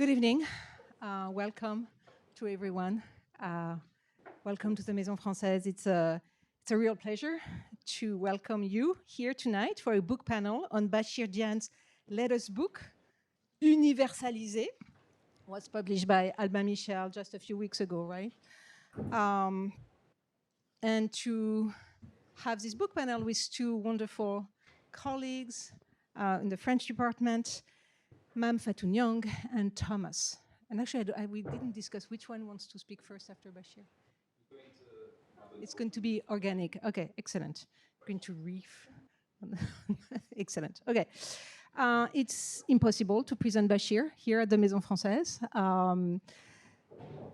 Good evening. Welcome to everyone. Welcome to the Maison Française. It's a real pleasure to welcome you here tonight for a book panel on Bachir Diagne's latest book, Universaliser. Was published by Albin Michel just a few weeks ago, right? And to have this book panel with two wonderful colleagues in the French department, Mame, Fatou-Niang, and Thomas. And actually, we didn't discuss which one wants to speak first after Bachir. It's going to be organic. Okay, excellent. Going to reef. Excellent. Okay. It's impossible to present Bachir here at the Maison Française.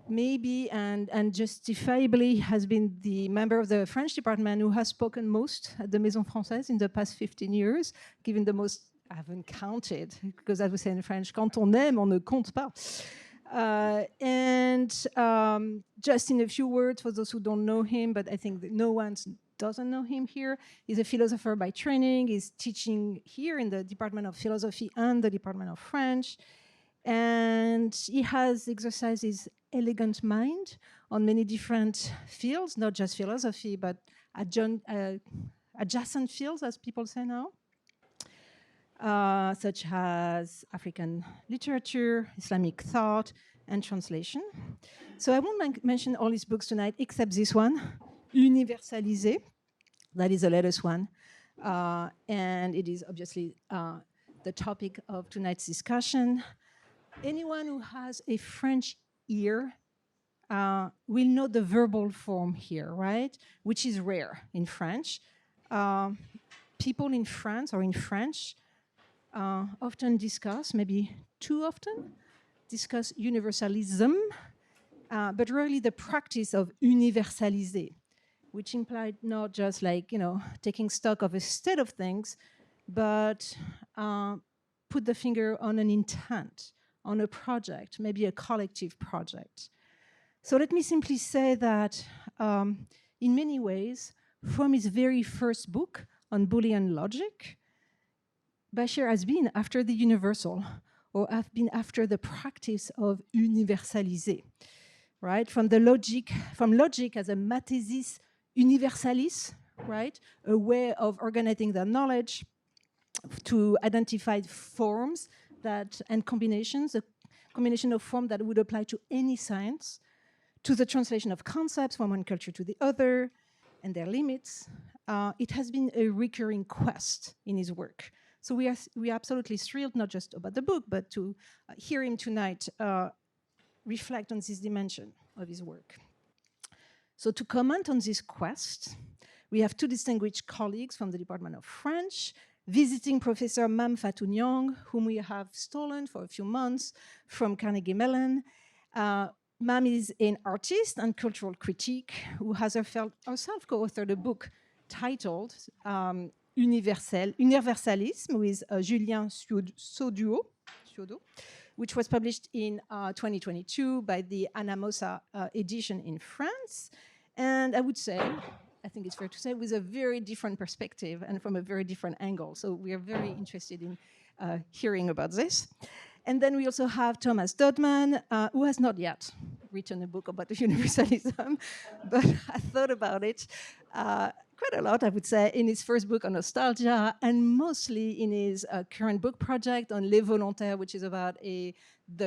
Maybe and justifiably has been the member of the French department who has spoken most at the Maison Française in the past 15 years, given the most. I haven't counted, because as we say in French, quand on aime, on ne compte pas. Just in a few words, for those who don't know him, but I think that no one doesn't know him here, he's a philosopher by training. He's teaching here in the Department of Philosophy and the Department of French. And he has exercised his elegant mind on many different fields, not just philosophy, but adjacent fields, as people say now. Such as African literature, Islamic thought, and translation. So I won't mention all his books tonight, except this one, Universaliser. That is the latest one. And it is obviously the topic of tonight's discussion. Anyone who has a French ear will know the verbal form here, right? Which is rare in French. People in France or in French often discuss, maybe too often, discuss universalism, but rarely the practice of universaliser, which implied not just like, taking stock of a state of things, but put the finger on an intent, on a project, maybe a collective project. So let me simply say that in many ways, from his very first book on Boolean logic, Bachir has been after the universal, or have been after the practice of universaliser, right? From logic as a mathesis universalis, right? A way of organizing the knowledge to identify forms and combinations, a combination of forms that would apply to any science, to the translation of concepts from one culture to the other and their limits. It has been a recurring quest in his work. So we are absolutely thrilled, not just about the book, but to hear him tonight reflect on this dimension of his work. So to comment on this quest, we have two distinguished colleagues from the Department of French, visiting Professor Mame Fatou-Niang, whom we have stolen for a few months from Carnegie Mellon. Mame is an artist and cultural critic who has herself co-authored a book titled Universalism with Julien Sauduot, which was published in 2022 by the Anamosa edition in France. And I would say, I think it's fair to say, with a very different perspective and from a very different angle. So we are very interested in hearing about this. And then we also have Thomas Dodman, who has not yet written a book about universalism, but I thought about it quite a lot, I would say, in his first book on nostalgia, and mostly in his current book project on Les Volontaires, which is about the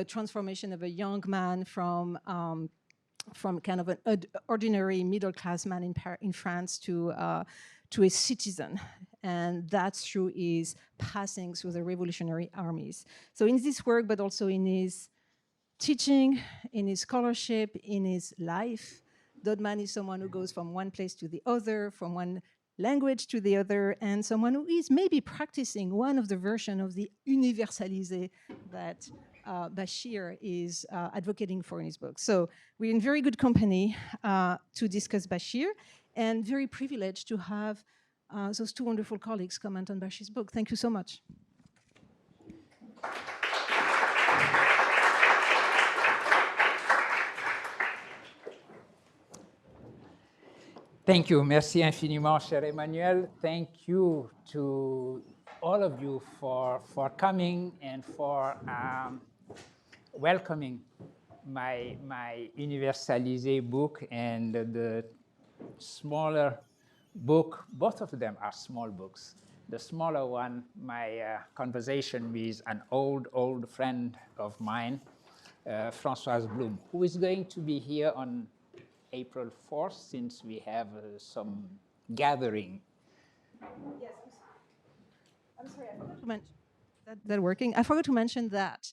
transformation of a young man from kind of an ordinary middle-class man in France to a citizen. And that's through his passing through the revolutionary armies. So in this work, but also in his teaching, in his scholarship, in his life, Dodman is someone who goes from one place to the other, from one language to the other, and someone who is maybe practicing one of the versions of the universaliser that Bachir is advocating for in his book. So we're in very good company to discuss Bachir, and very privileged to have those two wonderful colleagues comment on Bachir's book. Thank you so much. Thank you. Merci infiniment, cher Emmanuelle. Thank you to all of you for coming and for welcoming my Universaliser book and the smaller book. Both of them are small books. The smaller one, my conversation with an old friend of mine, Françoise Blum, who is going to be here on April 4th, since we have some gathering. Yes, I'm sorry, I forgot to mention that working. I forgot to mention that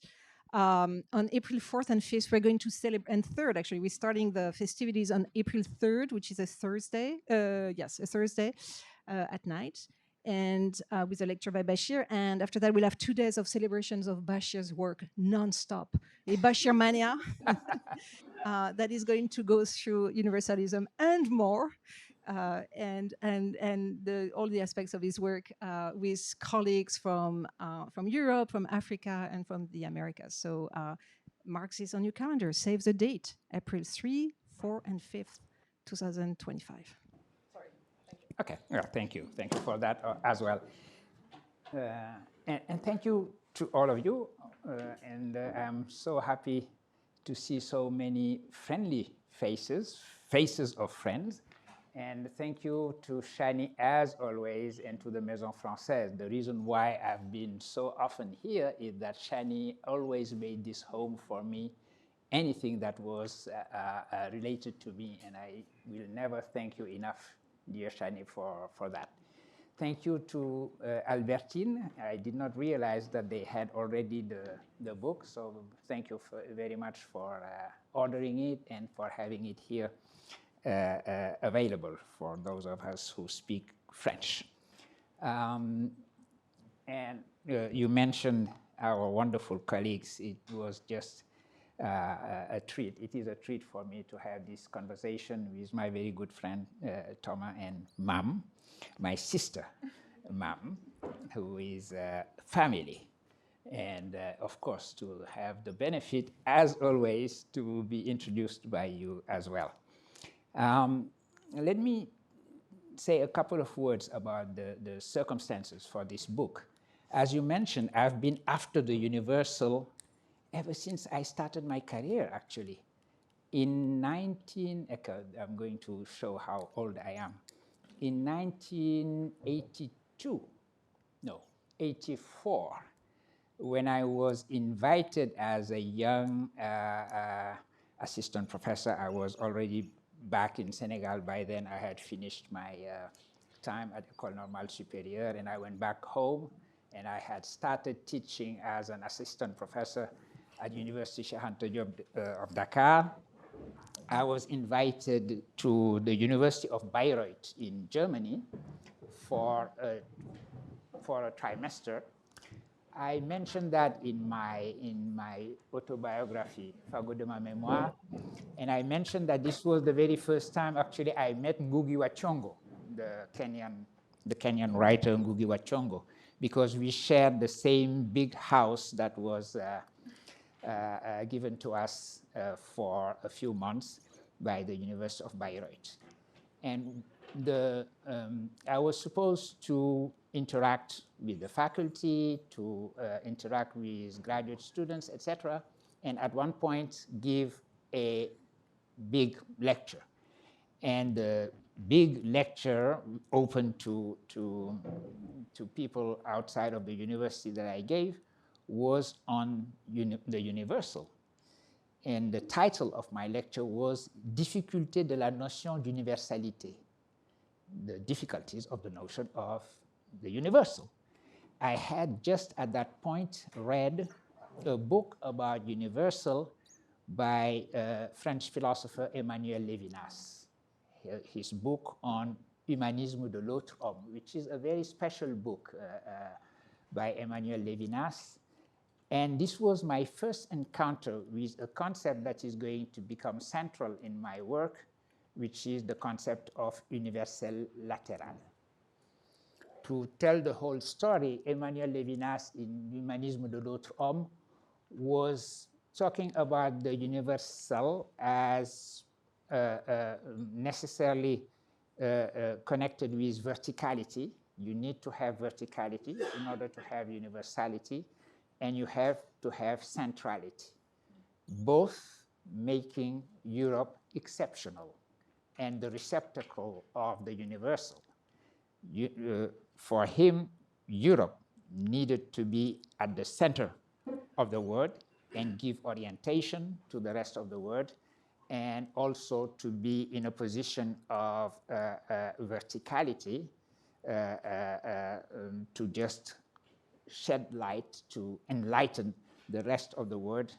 on April 4th and 5th, we're going to celebrate, and 3rd, actually, we're starting the festivities on April 3rd, which is a Thursday. Yes, a Thursday at night. And with a lecture by Bachir. And after that, we'll have 2 days of celebrations of Bachir's work non-stop. A Bachir mania that is going to go through universalism and more. And all the aspects of his work with colleagues from Europe, from Africa, and from the Americas. So mark this on your calendar. Save the date: April 3, 4, and 5th, 2025. Sorry. Okay. Yeah, thank you. Thank you for that as well. And thank you to all of you. And I'm so happy to see so many friendly faces of friends. And thank you to Shani, as always, and to the Maison Française. The reason why I've been so often here is that Shani always made this home for me, anything that was related to me, and I will never thank you enough, dear Shani, for that. Thank you to Albertine. I did not realize that they had already the book, so thank you very much for ordering it and for having it here available for those of us who speak French. And you mentioned our wonderful colleagues. It was just a treat. It is a treat for me to have this conversation with my very good friend, Thomas, and Mame, my sister, Mame, who is family. And of course, to have the benefit, as always, to be introduced by you as well. Let me say a couple of words about the circumstances for this book. As you mentioned, I've been after the universal ever since I started my career, actually. In I'm going to show how old I am. In 1982, no, 84, when I was invited as a young assistant professor, I was already back in Senegal. By then, I had finished my time at École Normale Supérieure, and I went back home, and I had started teaching as an assistant professor at University Cheikh Anta Diop of Dakar. I was invited to the University of Bayreuth in Germany for a trimester. I mentioned that in my autobiography, Fagot de ma mémoire, and I mentioned that this was the very first time actually I met Ngugi wa Thiong'o, the Kenyan writer Ngugi wa Thiong'o, because we shared the same big house that was given to us for a few months by the University of Bayreuth. And I was supposed to interact with the faculty, to interact with graduate students, etc., and at one point give a big lecture. And the big lecture open to people outside of the university that I gave was on the universal. And the title of my lecture was Difficulté de la notion d'universalité, the difficulties of the notion of the universal. I had just at that point read a book about universal by French philosopher Emmanuelle Levinas, his book on Humanisme de l'autre homme, which is a very special book by Emmanuelle Levinas. And this was my first encounter with a concept that is going to become central in my work, which is the concept of universel latéral. To tell the whole story, Emmanuelle Levinas in Humanisme de l'autre homme was talking about the universal as necessarily connected with verticality. You need to have verticality in order to have universality, and you have to have centrality. both making Europe exceptional and the receptacle of the universal. For him, Europe needed to be at the center of the world and give orientation to the rest of the world, and also to be in a position of verticality to just shed light, to enlighten the rest of the world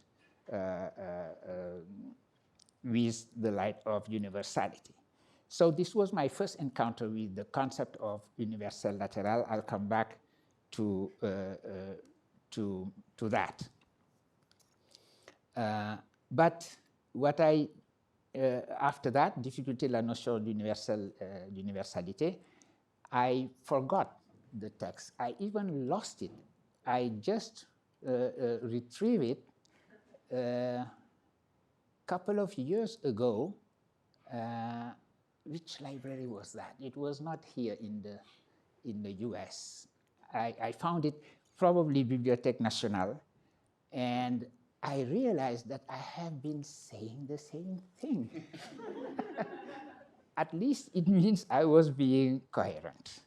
with the light of universality. So this was my first encounter with the concept of universal lateral. I'll come back to that. But what after that, difficulté la notion d'universalité, I forgot the text. I even lost it. I just retrieved it a couple of years ago. Which library was that? It was not here in the US. I found it probably Bibliothèque Nationale, and I realized that I have been saying the same thing. At least it means I was being coherent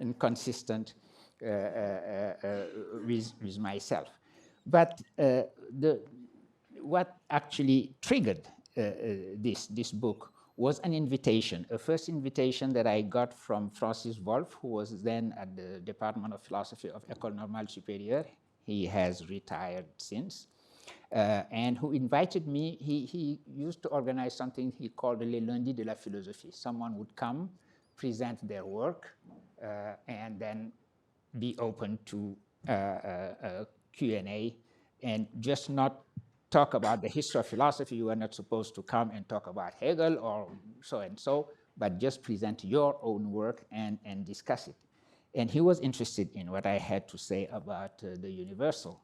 and consistent with myself. But what actually triggered this book was an invitation, a first invitation that I got from Francis Wolff, who was then at the Department of Philosophy of École Normale Supérieure. He has retired since, and who invited me. He used to organize something he called les lundis de la philosophie. Someone would come, present their work, and then be open to Q&A, and just not talk about the history of philosophy. You are not supposed to come and talk about Hegel or so and so, but just present your own work and discuss it. And he was interested in what I had to say about the universal.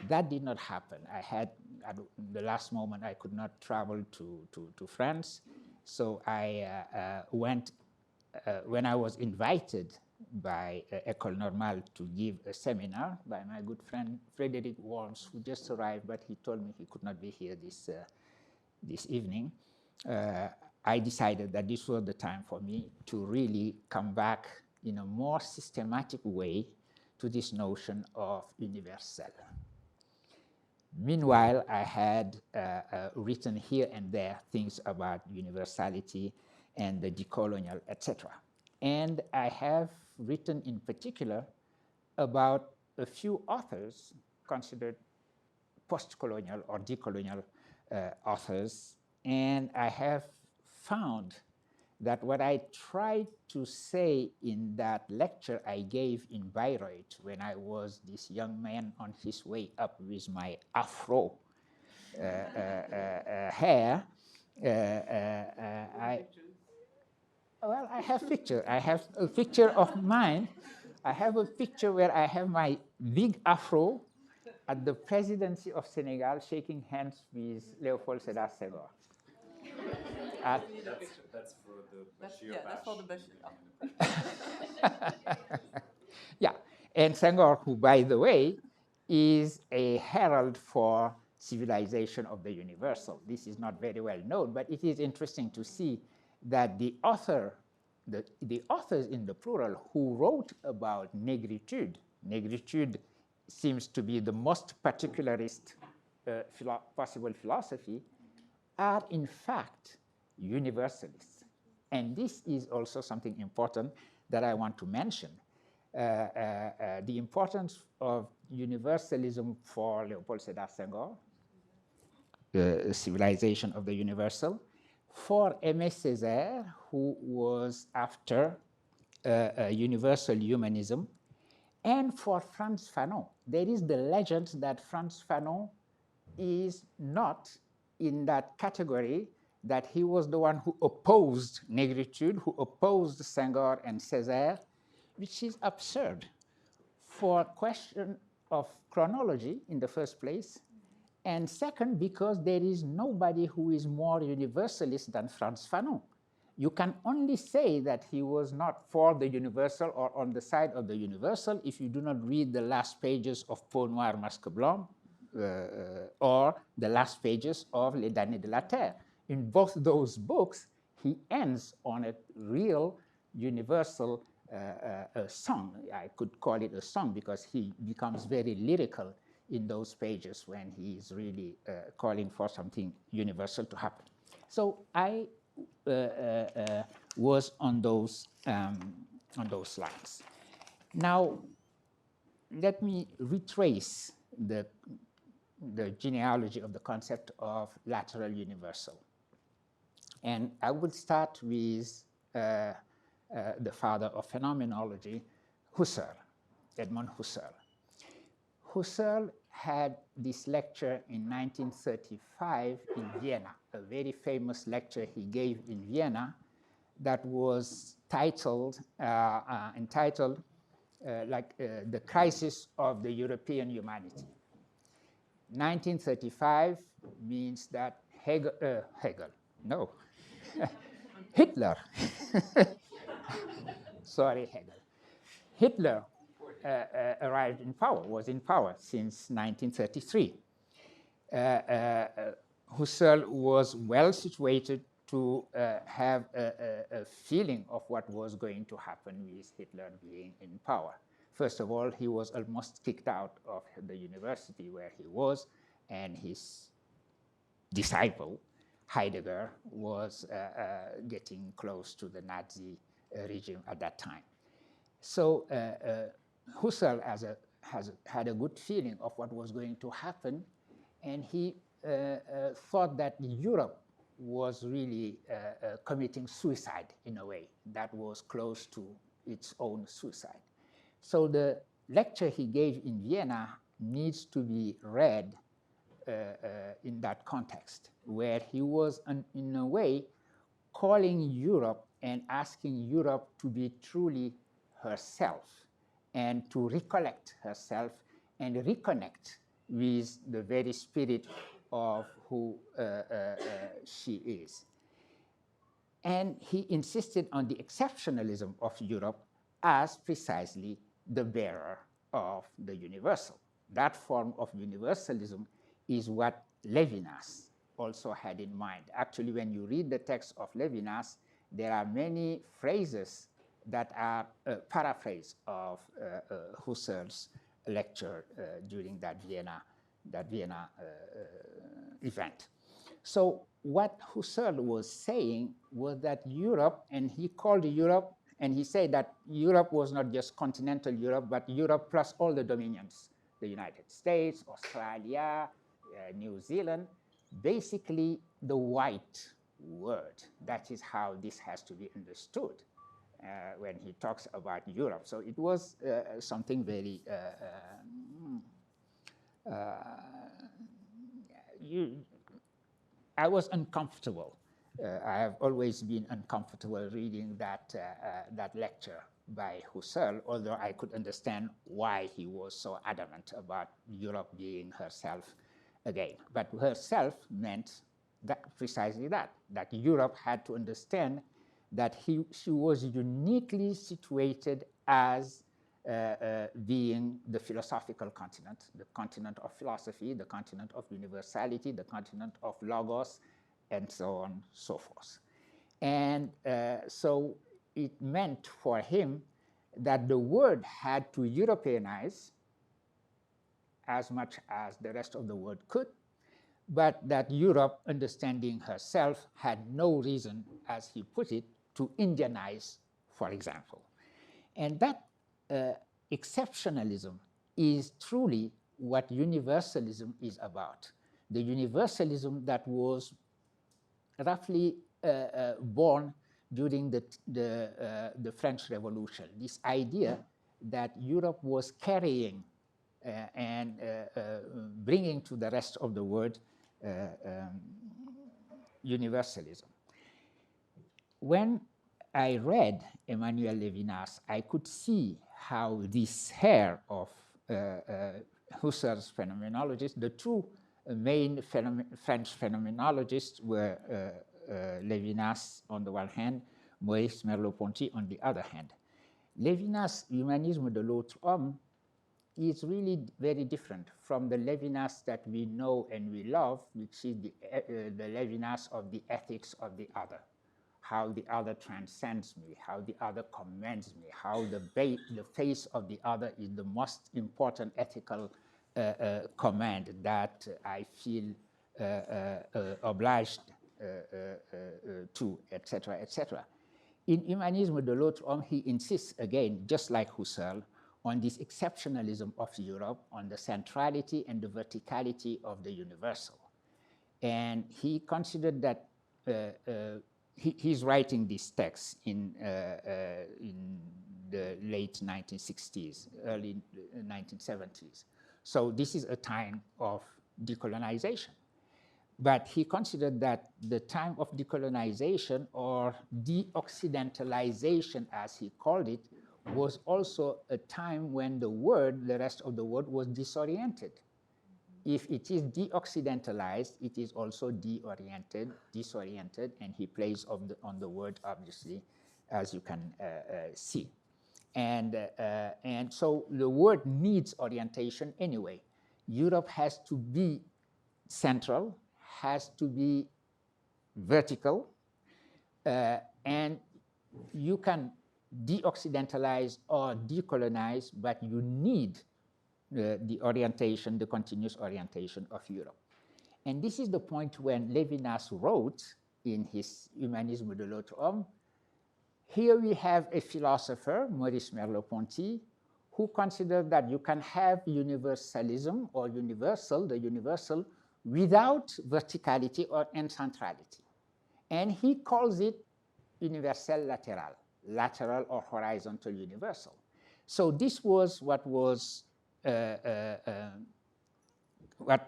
That did not happen. I had, at the last moment, I could not travel to France. So I went, when I was invited by École Normale to give a seminar by my good friend Frederick Worms, who just arrived, but he told me he could not be here this evening. I decided that this was the time for me to really come back in a more systematic way to this notion of universal. Meanwhile, I had written here and there things about universality and the decolonial, etc. And I have written in particular about a few authors considered post-colonial or decolonial authors. And I have found that what I tried to say in that lecture I gave in Bayreuth when I was this young man on his way up with my afro hair, well, I have picture. I have a picture of mine. I have a picture where I have my big afro at the presidency of Senegal shaking hands with Léopold Sédar Senghor. That's for the Bachir. Yeah, that's for the Bachir. Yeah, and Senghor, who, by the way, is a herald for civilization of the universal. This is not very well known, but it is interesting to see that the authors in the plural who wrote about negritude seems to be the most particularist possible philosophy, are in fact universalists. And this is also something important that I want to mention. The importance of universalism for Léopold Sédar Senghor, the civilization of the universal, for Aimé Césaire, who was after universal humanism, and for Frantz Fanon. There is the legend that Frantz Fanon is not in that category, that he was the one who opposed negritude, who opposed Senghor and Césaire, which is absurd for a question of chronology in the first place, and second, because there is nobody who is more universalist than Frantz Fanon. You can only say that he was not for the universal or on the side of the universal if you do not read the last pages of Peau Noire, Masque Blanc, or the last pages of Les Damnés de la Terre. In both those books, he ends on a real universal song. I could call it a song because he becomes very lyrical in those pages when he is really calling for something universal to happen. So I was on those lines. Now, let me retrace the genealogy of the concept of lateral universal. And I would start with the father of phenomenology, Husserl, Edmund Husserl. Husserl had this lecture in 1935 in Vienna, a very famous lecture he gave in Vienna that was entitled The Crisis of the European Humanity. 1935 means that Hitler, sorry, Hegel. Hitler arrived in power, was in power since 1933. Husserl was well situated to have a feeling of what was going to happen with Hitler being in power. First of all, he was almost kicked out of the university where he was, and his disciple, Heidegger, was getting close to the Nazi regime at that time. So Husserl had a good feeling of what was going to happen, and he thought that Europe was really committing suicide in a way that was close to its own suicide. So the lecture he gave in Vienna needs to be read in that context, where he was, in a way, calling Europe and asking Europe to be truly herself and to recollect herself and reconnect with the very spirit of who she is. And he insisted on the exceptionalism of Europe as precisely the bearer of the universal. That form of universalism is what Levinas also had in mind. Actually, when you read the text of Levinas, there are many phrases that are a paraphrase of Husserl's lecture during that Vienna event. So what Husserl was saying was that Europe, and he called Europe, and he said that Europe was not just continental Europe, but Europe plus all the dominions, the United States, Australia, New Zealand, basically the white word. That is how this has to be understood when he talks about Europe. So it was something very, I was uncomfortable. I have always been uncomfortable reading that lecture by Husserl, although I could understand why he was so adamant about Europe being herself again. But herself meant that precisely that Europe had to understand that she was uniquely situated as being the philosophical continent, the continent of philosophy, the continent of universality, the continent of logos, and so on and so forth. And so it meant for him that the world had to Europeanize as much as the rest of the world could, but that Europe, understanding herself, had no reason, as he put it, to Indianize, for example. And that exceptionalism is truly what universalism is about. The universalism that was roughly born during the French Revolution, this idea that Europe was carrying and bringing to the rest of the world universalism. When I read Emmanuelle Levinas, I could see how this hair of Husserl's phenomenologists, the two main French phenomenologists were Levinas on the one hand, Maurice Merleau-Ponty on the other hand. Levinas' Humanisme de l'autre homme is really very different from the Levinas that we know and we love, which is the Levinas of the ethics of the other, how the other transcends me, how the other commends me, how the face of the other is the most important ethical command that I feel obliged to, etc., etc. In Humanisme de l'autre homme, he insists again, just like Husserl, on this exceptionalism of Europe, on the centrality and the verticality of the universal. And he considered that he's writing this text in the late 1960s, early 1970s. So this is a time of decolonization. But he considered that the time of decolonization, or de-occidentalization as he called it, was also a time when the rest of the world was disoriented. If it is de-occidentalized, it is also disoriented, and he plays on the word, obviously, as you can see. And so the word needs orientation anyway. Europe has to be central, has to be vertical, and you can de-occidentalize or decolonize, but you need the orientation, the continuous orientation of Europe. And this is the point when Levinas wrote in his Humanisme de l'autre homme, here we have a philosopher, Maurice Merleau-Ponty, who considered that you can have universalism or the universal, without verticality or centrality. And he calls it universaliser, lateral or horizontal universal. So this was what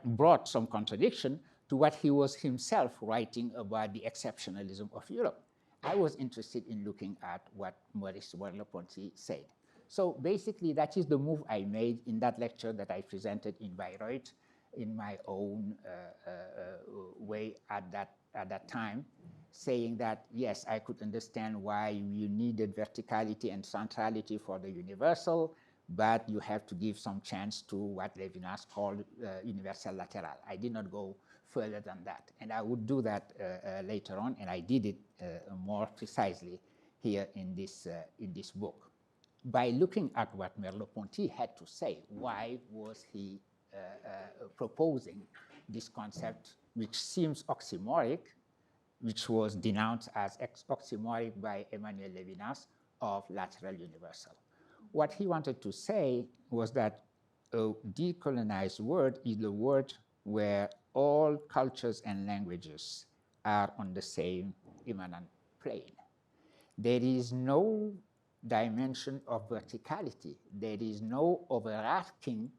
brought some contradiction to what he was himself writing about the exceptionalism of Europe. I was interested in looking at what Maurice Merleau-Ponty said. So basically, that is the move I made in that lecture that I presented in Bayreuth in my own way at that time, saying that, yes, I could understand why you needed verticality and centrality for the universal, but you have to give some chance to what Levinas called universaliser. I did not go further than that, and I would do that later on, and I did it more precisely here in this book. By looking at what Merleau-Ponty had to say, why was he proposing this concept, which seems oxymoric, which was denounced as oxymoric by Emmanuelle Levinas, of lateral universal. What he wanted to say was that a decolonized word is the word where all cultures and languages are on the same immanent plane. There is no dimension of verticality. There is no overarching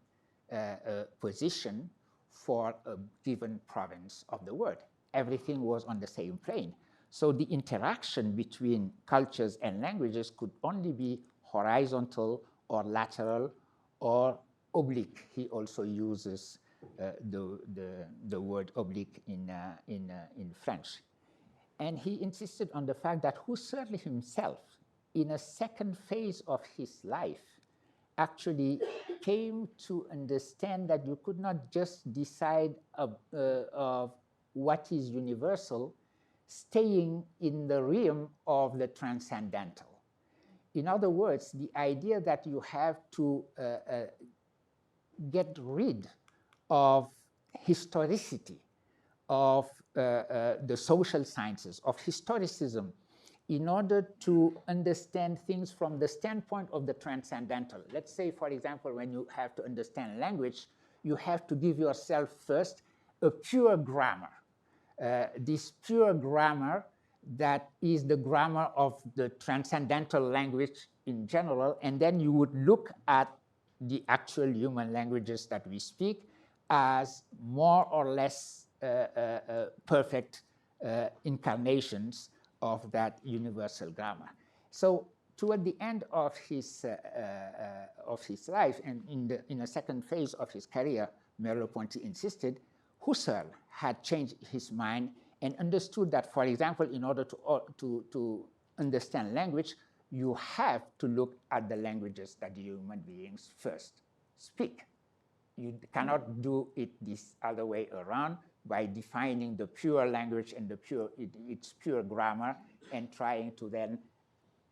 position for a given province of the world. Everything was on the same plane. So the interaction between cultures and languages could only be horizontal or lateral or oblique. He also uses the word oblique in French. And he insisted on the fact that Husserl himself, in a second phase of his life, actually came to understand that you could not just decide of what is universal, staying in the realm of the transcendental. In other words, the idea that you have to get rid of historicity, of the social sciences, of historicism, in order to understand things from the standpoint of the transcendental. Let's say, for example, when you have to understand language, you have to give yourself first a pure grammar. This pure grammar that is the grammar of the transcendental language in general, and then you would look at the actual human languages that we speak as more or less perfect incarnations of that universal grammar. So toward the end of his life, and in a second phase of his career, Merleau-Ponty insisted, Husserl had changed his mind and understood that, for example, in order to understand language, you have to look at the languages that the human beings first speak. You cannot do it this other way around by defining the pure language and its pure grammar and trying to then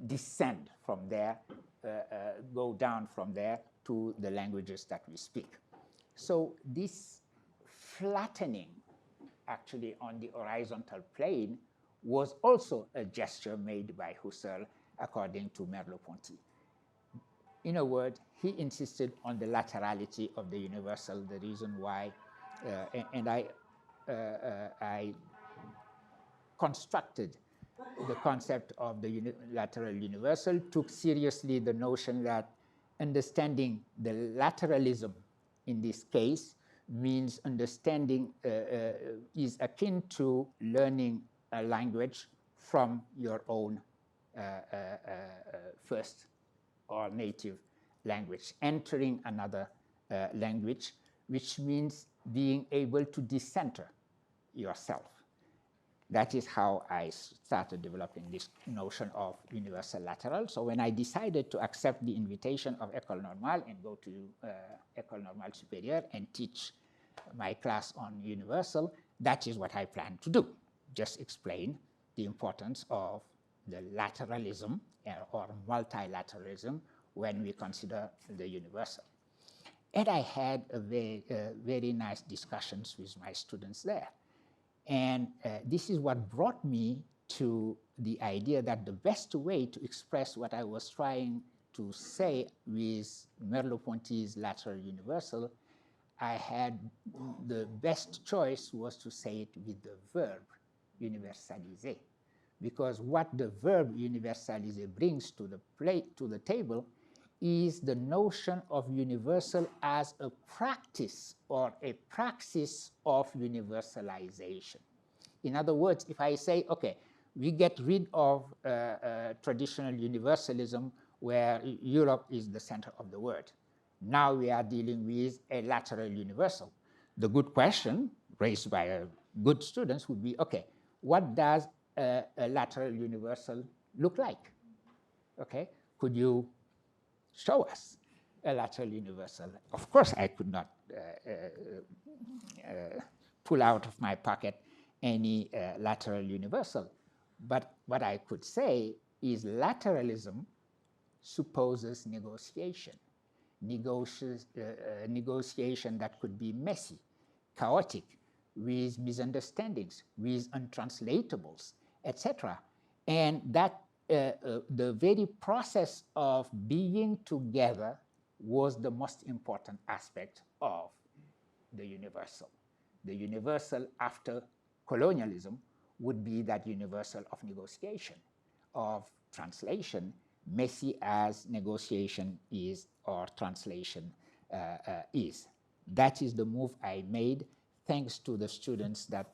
descend from there, go down from there to the languages that we speak. So this flattening actually on the horizontal plane was also a gesture made by Husserl according to Merleau-Ponty. In a word, he insisted on the laterality of the universal, the reason why, and I constructed the concept of the lateral universal, took seriously the notion that understanding the lateralism in this case means understanding is akin to learning a language from your own first or native language, entering another language, which means being able to decenter yourself. That is how I started developing this notion of universal lateral. So when I decided to accept the invitation of École Normale and go to École Normale Supérieure and teach my class on universal, that is what I plan to do. Just explain the importance of the lateralism or multilateralism when we consider the universal. And I had very nice discussions with my students there. And this is what brought me to the idea that the best way to express what I was trying to say with Merleau-Ponty's lateral universal, I had the best choice was to say it with the verb universaliser. Because what the verb universaliser brings to the table is the notion of universal as a practice or a praxis of universalization. In other words, if I say, okay, we get rid of traditional universalism where Europe is the center of the world. Now we are dealing with a lateral universal. The good question raised by good students would be, okay, what does a lateral universal look like? Okay, could you show us a lateral universal? Of course, I could not pull out of my pocket any lateral universal. But what I could say is lateralism supposes negotiation. Negotiation that could be messy, chaotic, with misunderstandings, with untranslatables, etc. And that the very process of being together was the most important aspect of the universal. The universal after colonialism would be that universal of negotiation, of translation, messy as negotiation is or translation is. That is the move I made thanks to the students that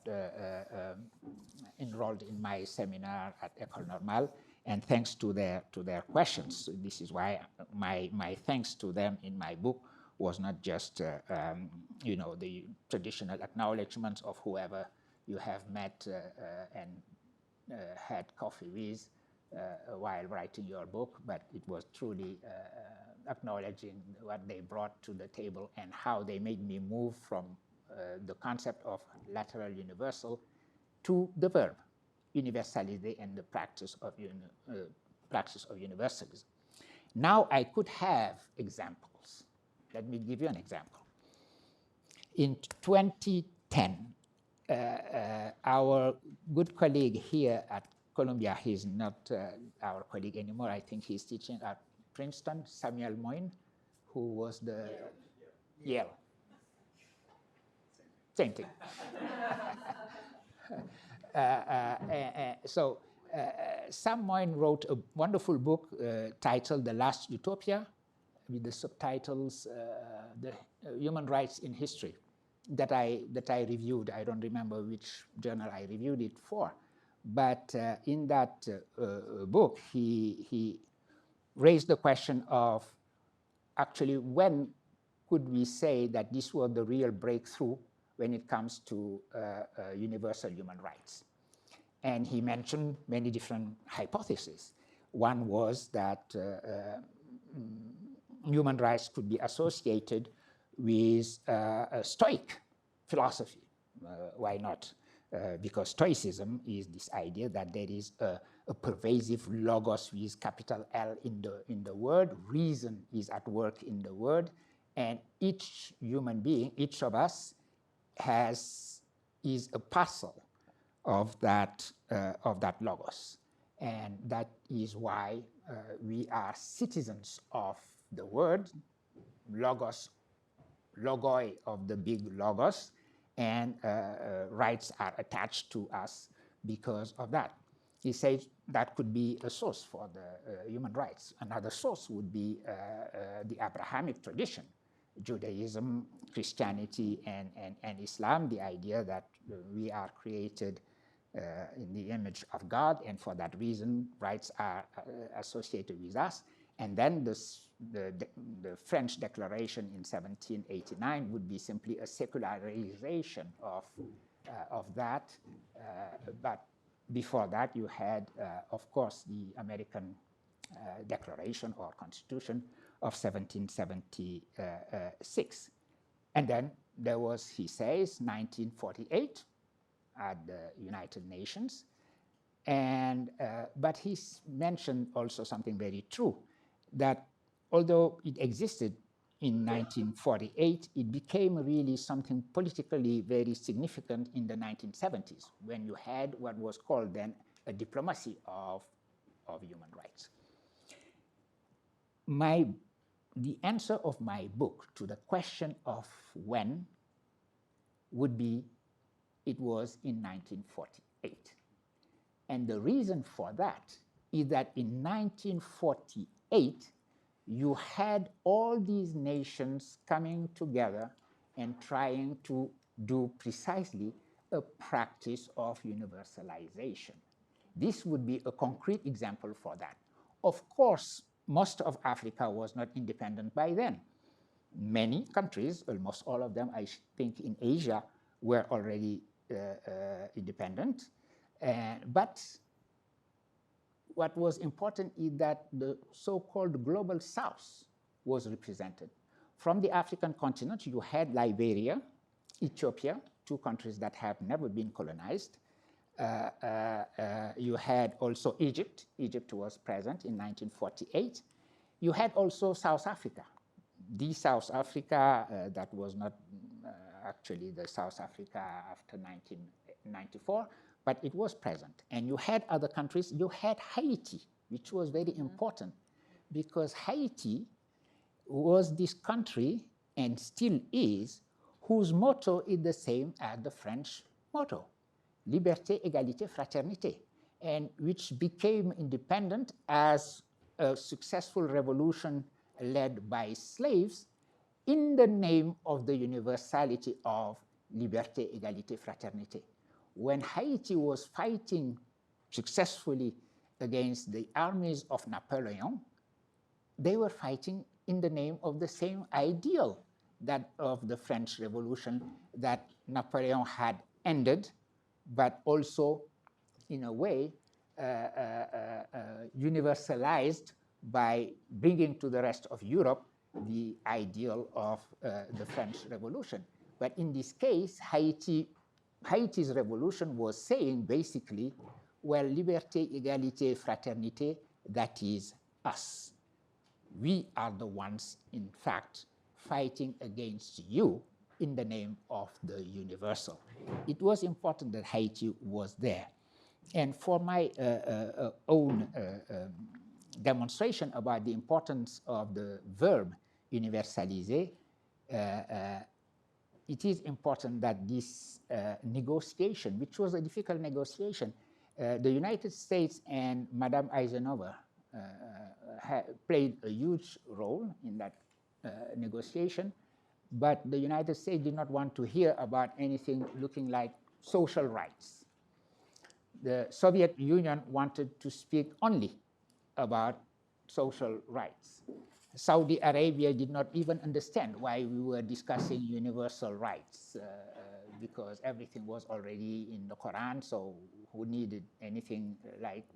enrolled in my seminar at École Normale, and thanks to their questions. This is why my thanks to them in my book was not just you know, the traditional acknowledgments of whoever you have met and had coffee with while writing your book, but it was truly acknowledging what they brought to the table and how they made me move from the concept of lateral universal to the verb universaliser and the practice of universalism. Now I could have examples. Let me give you an example. In 2010, our good colleague here at Columbia, he's not our colleague anymore, I think he's teaching at Princeton, Samuel Moyn, who was the Yale. Same thing. So Sam Moyn wrote a wonderful book titled The Last Utopia, with the subtitles The Human Rights in History, that I reviewed. I don't remember which journal I reviewed it for, but in that book he raised the question of actually when could we say that this was the real breakthrough when it comes to universal human rights. And he mentioned many different hypotheses. One was that human rights could be associated with a Stoic philosophy. Why not? Because Stoicism is this idea that there is a pervasive logos with capital L in the word. Reason is at work in the word, and each human being, each of us, is a parcel of that logos, and that is why we are citizens of the word, logos, logoi of the big logos, and rights are attached to us because of that. He says that could be a source for the human rights. Another source would be the Abrahamic tradition, Judaism, Christianity, and Islam, the idea that we are created in the image of God, and for that reason, rights are associated with us. And then the French Declaration in 1789 would be simply a secularization of that. But before that, you had, of course, the American Declaration or Constitution of 1776. And then there was, he says, 1948 at the United Nations. And, but he's mentioned also something very true, that although it existed in 1948, it became really something politically very significant in the 1970s, when you had what was called then a diplomacy of human rights. The answer of my book to the question of when would be, it was in 1948. And the reason for that is that in 1948, you had all these nations coming together and trying to do precisely a practice of universalization. This would be a concrete example for that. Of course, most of Africa was not independent by then. Many countries, almost all of them, I think in Asia, were already independent. But what was important is that the so-called global South was represented. From the African continent, you had Liberia, Ethiopia, two countries that have never been colonized. You had also Egypt. Egypt was present in 1948. You had also South Africa. The South Africa that was not actually the South Africa after 1994, but it was present. And you had other countries. You had Haiti, which was very important, because Haiti was this country, and still is, whose motto is the same as the French motto, Liberté, Égalité, Fraternité, and which became independent as a successful revolution led by slaves in the name of the universality of Liberté, Égalité, Fraternité. When Haiti was fighting successfully against the armies of Napoleon, they were fighting in the name of the same ideal that of the French Revolution that Napoleon had ended, but also, in a way, universalized by bringing to the rest of Europe the ideal of the French Revolution. But in this case, Haiti's revolution was saying basically, well, liberté, égalité, fraternité, that is us. We are the ones, in fact, fighting against you in the name of the universal. It was important that Haiti was there. And for my own demonstration about the importance of the verb universaliser, it is important that this negotiation, which was a difficult negotiation, the United States and Madame Eisenhower played a huge role in that negotiation, but the United States did not want to hear about anything looking like social rights. The Soviet Union wanted to speak only about social rights. Saudi Arabia did not even understand why we were discussing universal rights, because everything was already in the Quran, so who needed anything like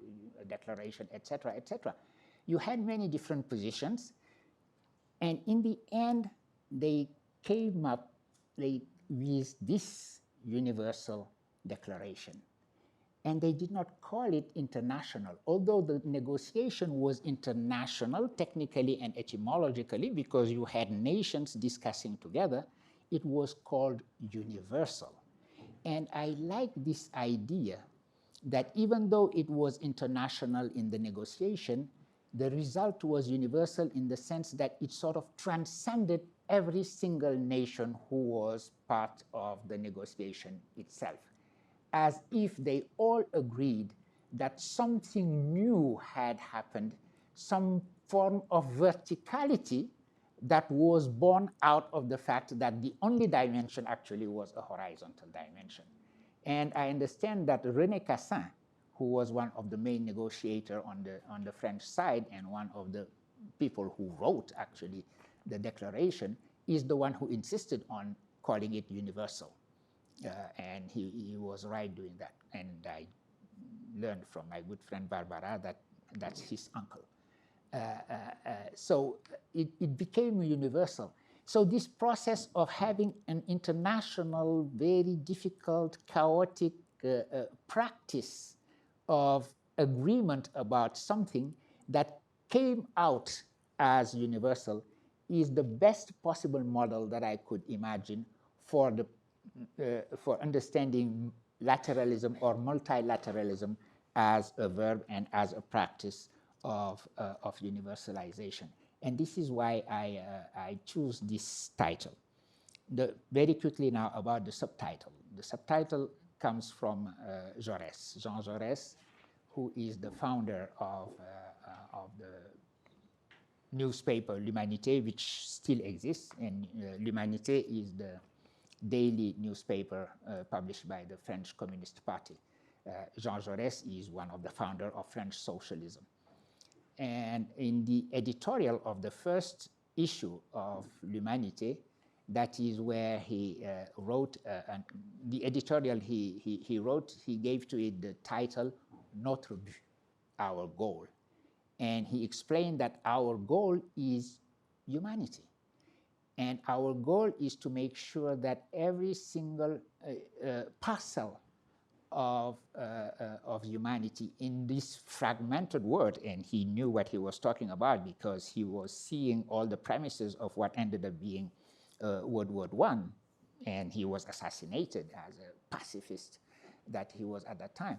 a declaration, etc., etc. You had many different positions. And in the end, they came up with this universal declaration. And they did not call it international, although the negotiation was international technically and etymologically because you had nations discussing together. It was called universal. And I like this idea that even though it was international in the negotiation, the result was universal in the sense that it sort of transcended every single nation who was part of the negotiation itself, as if they all agreed that something new had happened, some form of verticality that was born out of the fact that the only dimension actually was a horizontal dimension. And I understand that René Cassin, who was one of the main negotiators on the French side and one of the people who wrote actually the declaration, is the one who insisted on calling it universal. And he was right doing that. And I learned from my good friend Barbara that that's his uncle. So it became universal. So this process of having an international, very difficult, chaotic practice of agreement about something that came out as universal is the best possible model that I could imagine for understanding lateralism or multilateralism as a verb and as a practice of universalization. And this is why I choose this title. Very quickly now about the subtitle. The subtitle comes from Jaurès, Jean Jaurès, who is the founder of the newspaper L'Humanité, which still exists, and L'Humanité is the daily newspaper published by the French Communist Party. Jean Jaurès is one of the founders of French socialism. And in the editorial of the first issue of L'Humanité, that is where he wrote, the editorial he wrote, he gave to it the title, Notre but, our goal. And he explained that our goal is humanity. And our goal is to make sure that every single parcel of humanity in this fragmented world, and he knew what he was talking about because he was seeing all the premises of what ended up being World War I, and he was assassinated as a pacifist that he was at that time.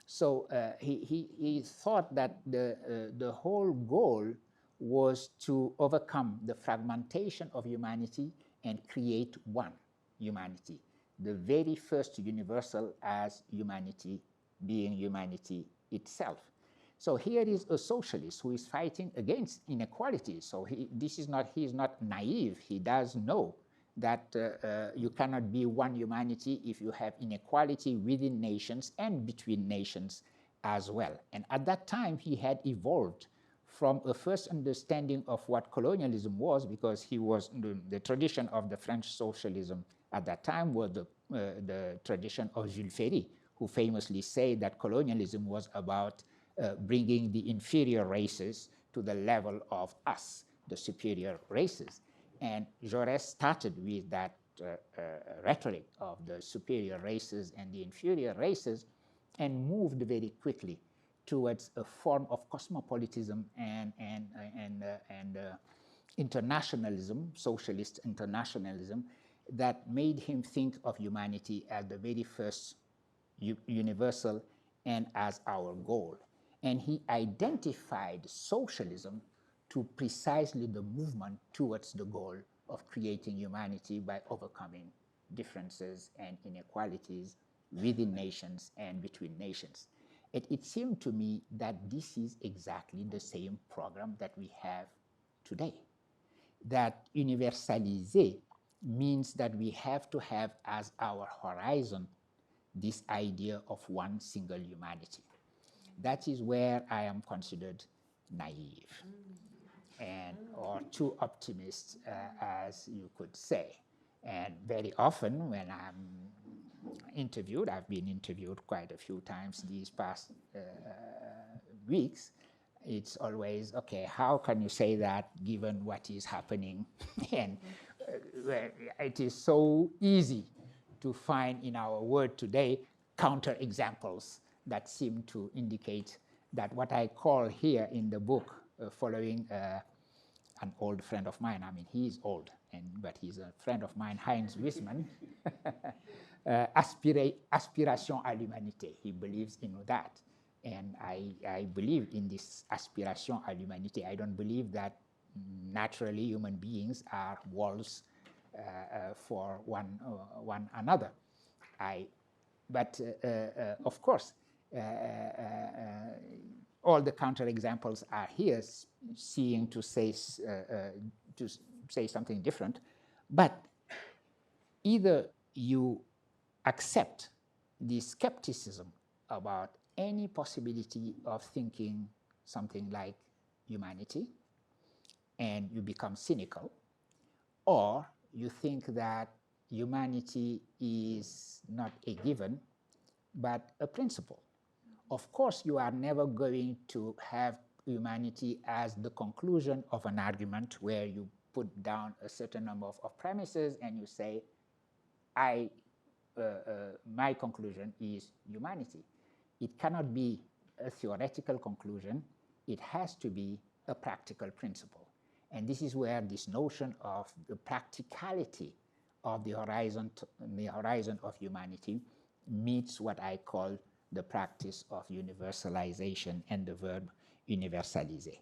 So he thought that the whole goal was to overcome the fragmentation of humanity and create one humanity, the very first universal as humanity being humanity itself. So here is a socialist who is fighting against inequality. So he is not naive. He does know that you cannot be one humanity if you have inequality within nations and between nations as well. And at that time, he had evolved from a first understanding of what colonialism was, because he was the tradition of the French socialism at that time was the tradition of Jules Ferry, who famously said that colonialism was about bringing the inferior races to the level of us, the superior races. And Jaurès started with that rhetoric of the superior races and the inferior races and moved very quickly towards a form of cosmopolitism and internationalism, socialist internationalism, that made him think of humanity as the very first universal and as our goal. And he identified socialism to precisely the movement towards the goal of creating humanity by overcoming differences and inequalities within nations and between nations. It seemed to me that this is exactly the same program that we have today. That universaliser means that we have to have as our horizon this idea of one single humanity. That is where I am considered naive and or too optimist, as you could say. And very often when I'm interviewed, I've been interviewed quite a few times these past weeks, it's always, okay, how can you say that given what is happening? And it is so easy to find in our world today counterexamples that seem to indicate that what I call here in the book, following an old friend of mine, I mean, he's old, but he's a friend of mine, Heinz Wiesmann, aspiration à l'humanité. He believes in that. And I believe in this aspiration à l'humanité. I don't believe that naturally human beings are walls for one another. But of course, all the counterexamples are here, seeing to say something different. But either you accept the skepticism about any possibility of thinking something like humanity, and you become cynical, or you think that humanity is not a given, but a principle. Of course, you are never going to have humanity as the conclusion of an argument where you put down a certain number of premises and you say, my conclusion is humanity. It cannot be a theoretical conclusion. It has to be a practical principle. And this is where this notion of the practicality of the horizon of humanity meets what I call the practice of universalization and the verb universaliser.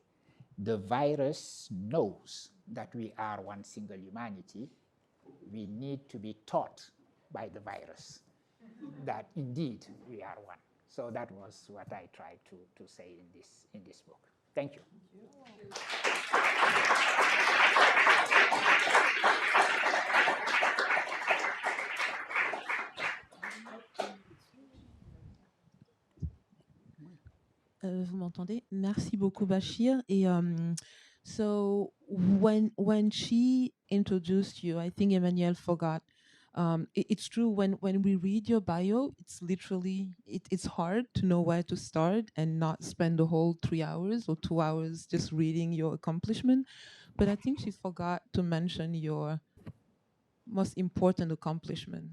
The virus knows that we are one single humanity. We need to be taught by the virus that indeed we are one. So that was what I tried to say in this book. Thank you. Vous m'entendez? Merci beaucoup, Bachir. Et so when she introduced you, I think Emmanuelle forgot. It's true, when we read your bio, it's literally, it's hard to know where to start and not spend the whole 3 hours or 2 hours just reading your accomplishment. But I think she forgot to mention your most important accomplishment,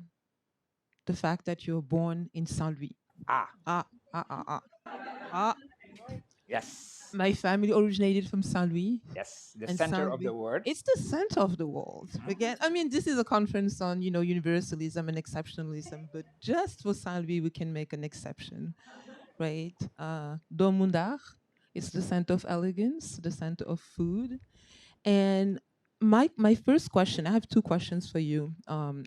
the fact that you were born in Saint-Louis. Yes. My family originated from Saint-Louis. Yes, the center of the world. It's the center of the world. Again, I mean, this is a conference on, universalism and exceptionalism, but just for Saint-Louis, we can make an exception, right? Domundar, it's the center of elegance, the center of food. And my first question, I have 2 questions for you,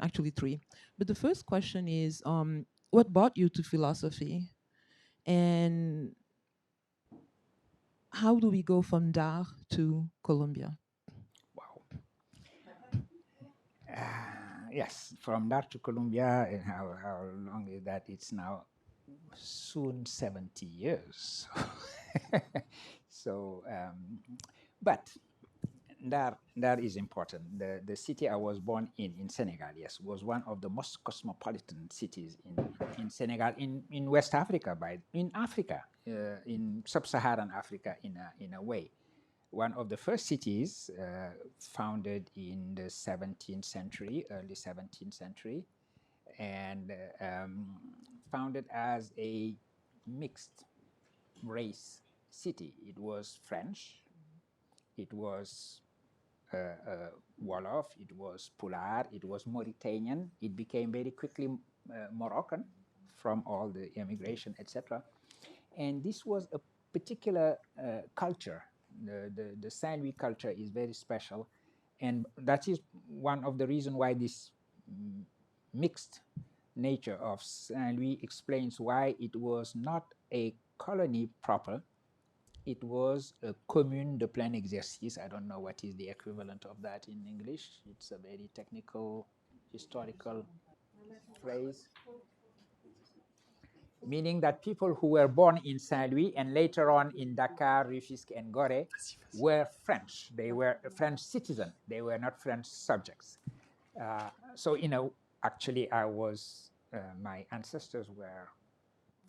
actually 3. But the first question is, what brought you to philosophy? And how do we go from Dar to Colombia? Wow. Yes, from Dar to Colombia, and how long is that? It's now soon 70 years. So, but Dar is important. The city I was born in Senegal, yes, was one of the most cosmopolitan cities in Senegal, in West Africa, in Africa, in sub-Saharan Africa in a way. One of the first cities founded in the 17th century, early 17th century, and founded as a mixed race city. It was French, it was Wolof, it was Pular, it was Mauritanian. It became very quickly Moroccan from all the immigration, etc. And this was a particular culture. The Saint-Louis culture is very special, and that is one of the reasons why this mixed nature of Saint-Louis explains why it was not a colony proper. It was a commune de plein exercice. I don't know what is the equivalent of that in English. It's a very technical, historical phrase. Meaning that people who were born in Saint-Louis and later on in Dakar, Rufisque, and Gorée were French. They were a French citizen. They were not French subjects. So, actually, my ancestors were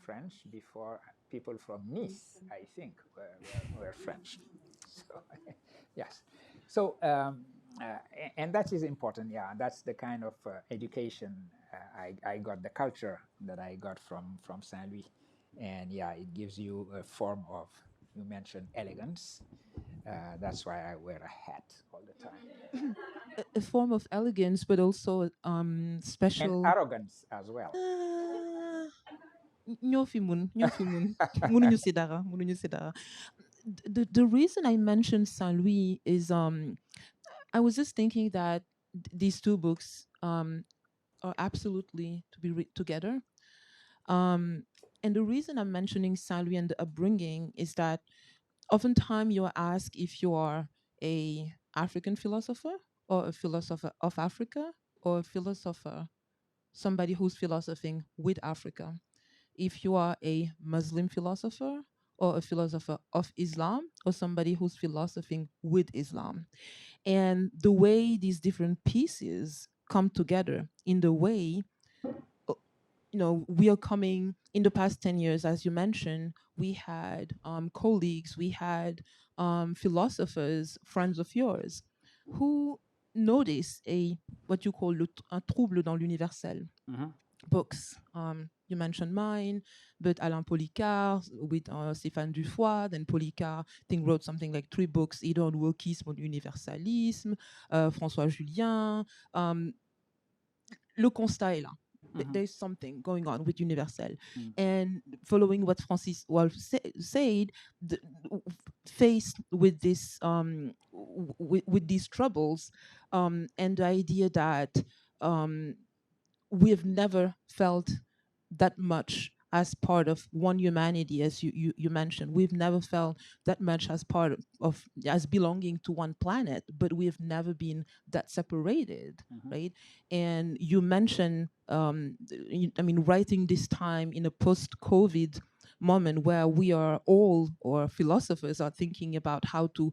French before people from Nice, I think, were French. So, yes. So, and that is important, yeah. That's the kind of education I got, the culture that I got from Saint Louis. And yeah, it gives you a form of, you mentioned elegance. That's why I wear a hat all the time. A form of elegance, but also special. And arrogance as well. Munuñu si dara, munuñu si dara. The reason I mentioned Saint Louis is I was just thinking that these two books are absolutely to be read together. And the reason I'm mentioning Saint Louis and the upbringing is that oftentimes you're asked if you are a African philosopher or a philosopher of Africa or a philosopher, somebody who's philosophing with Africa. If you are a Muslim philosopher or a philosopher of Islam or somebody who's philosophing with Islam. And the way these different pieces come together in the way, we are coming in the past 10 years, as you mentioned, we had colleagues, we had philosophers, friends of yours, who notice what you call un trouble dans l'universel. Books. You mentioned mine, but Alain Policard with Stéphane Dufoy, then Policard, I think, wrote something like 3 books, either on wokisme or universalisme, François Julien. Le constat est là. There's something going on with Universal. And following what Francis Wolff said, faced with this with these troubles, and the idea that we have never felt that much as part of one humanity, as you mentioned. We've never felt that much as part of as belonging to one planet, but we've never been that separated, right? And you mentioned, writing this time in a post-COVID moment where we are all, or philosophers are thinking about how to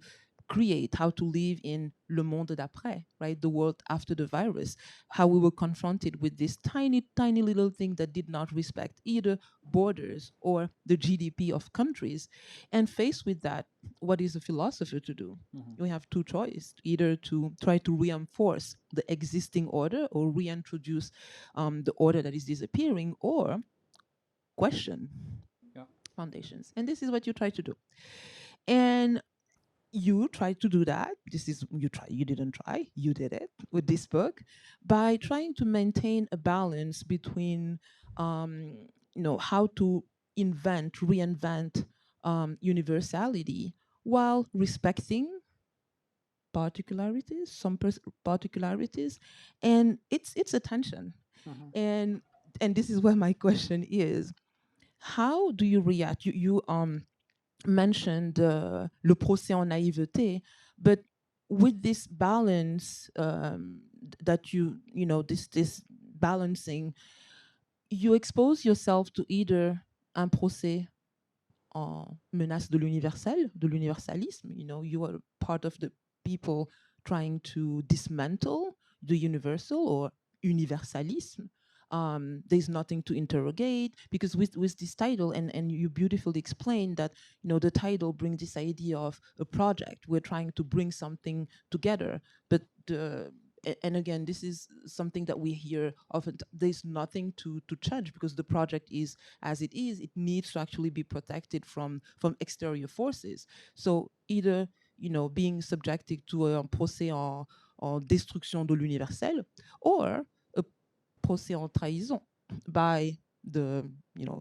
create, how to live in le monde d'après, right? The world after the virus, how we were confronted with this tiny, tiny little thing that did not respect either borders or the GDP of countries. And faced with that, what is a philosopher to do? We have 2 choices, either to try to reinforce the existing order or reintroduce the order that is disappearing, or question foundations. And this is what you try to do. And you tried to do that. You didn't try, you did it with this book by trying to maintain a balance between how to reinvent universality while respecting particularities, particularities, and it's a tension. And this is where my question is: how do you react? You mentioned le procès en naïveté, but with this balance that this balancing, you expose yourself to either un procès en menace de l'universalisme. You are part of the people trying to dismantle the universal, or universalism. There's nothing to interrogate, because with this title, and you beautifully explained that the title brings this idea of a project. We're trying to bring something together, but and again, this is something that we hear often. There's nothing to change because the project is as it is. It needs to actually be protected from exterior forces. So either being subjected to a procès en destruction de l'universel, or a procès en trahison by the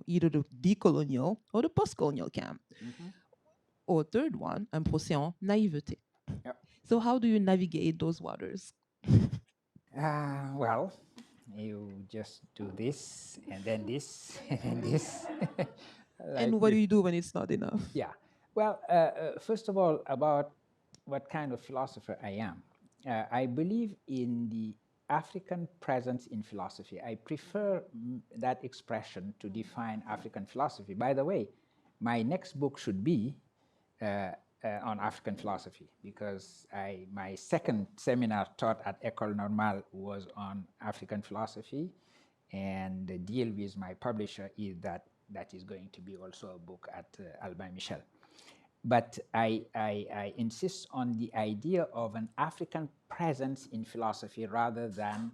either the decolonial or the post-colonial camp. Or third one, un procès en naïveté. So how do you navigate those waters? Well, you just do this, and then this, and this. And what do you do when it's not enough? Yeah. Well, first of all, about what kind of philosopher I am. I believe in the African presence in philosophy. I prefer that expression to define African philosophy. By the way, my next book should be on African philosophy, because my second seminar taught at École Normale was on African philosophy, and the deal with my publisher is that that is going to be also a book at Albin Michel. But I insist on the idea of an African presence in philosophy rather than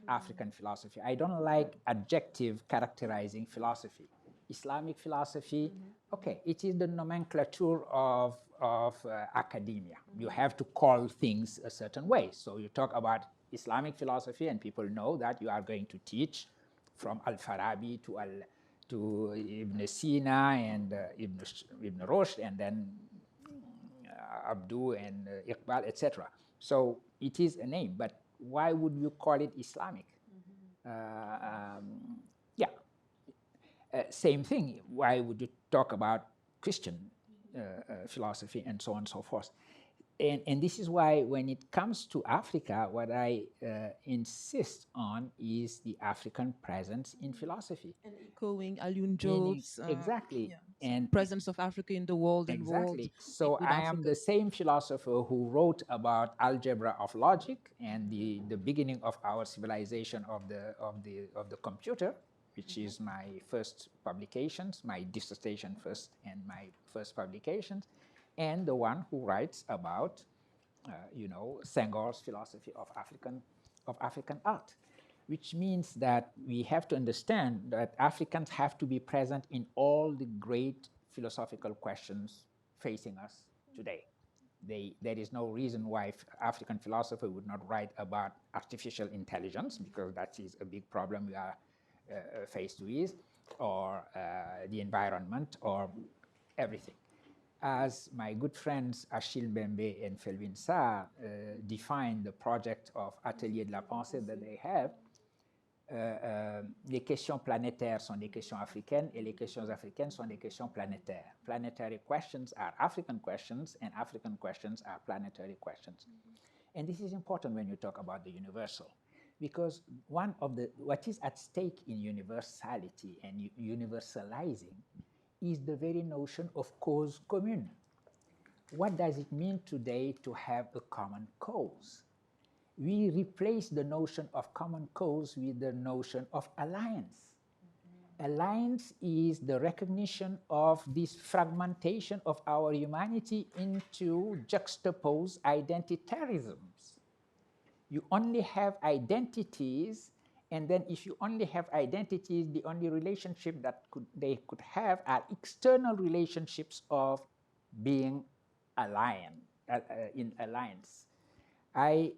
African philosophy. I don't like adjective characterizing philosophy. Islamic philosophy, okay, it is the nomenclature of academia. You have to call things a certain way. So you talk about Islamic philosophy and people know that you are going to teach from Al-Farabi to Ibn Sina and Ibn Rushd and then Abdu and Iqbal, etc. So it is a name, but why would you call it Islamic? Yeah, same thing. Why would you talk about Christian philosophy and so on and so forth? And this is why when it comes to Africa, what I insist on is the African presence in philosophy. And echoing Alun Jo's exactly. And presence of Africa in the world and exactly. world. So I am the same philosopher who wrote about algebra of logic and the beginning of our civilization of the computer, which is my first publications, my dissertation first and my first publications, and the one who writes about, Senghor's philosophy of African art, which means that we have to understand that Africans have to be present in all the great philosophical questions facing us today. There is no reason why African philosopher would not write about artificial intelligence, because that is a big problem we are faced with, or the environment, or everything. As my good friends Achille Mbembe and Felwine Sarr define the project of Atelier de la Pensée that they have, les questions planétaires sont des questions africaines et les questions africaines sont des questions planétaires. Planetary questions are African questions and African questions are planetary questions. And this is important when you talk about the universal, because what is at stake in universality and universalizing is the very notion of cause commune. What does it mean today to have a common cause? We replace the notion of common cause with the notion of alliance. Alliance is the recognition of this fragmentation of our humanity into juxtaposed identitarisms. You only have identities, and then if you only have identities, the only relationship that they could have are external relationships of being in alliance. I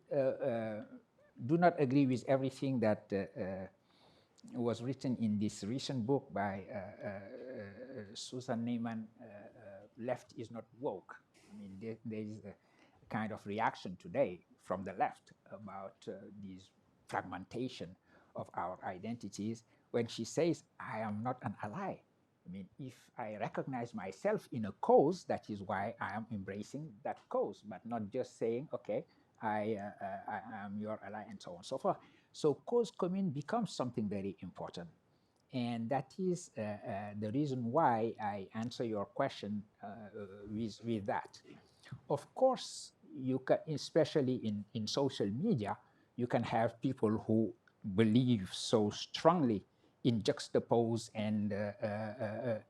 do not agree with everything that was written in this recent book by Susan Neiman, Left is Not Woke. I mean, there is a kind of reaction today from the left about this fragmentation of our identities when she says, I am not an ally. I mean, if I recognize myself in a cause, that is why I am embracing that cause, but not just saying, okay, I am your ally and so on and so forth. So cause commune becomes something very important. And that is the reason why I answer your question with that. Of course, you can, especially in social media, you can have people who believe so strongly in juxtapose and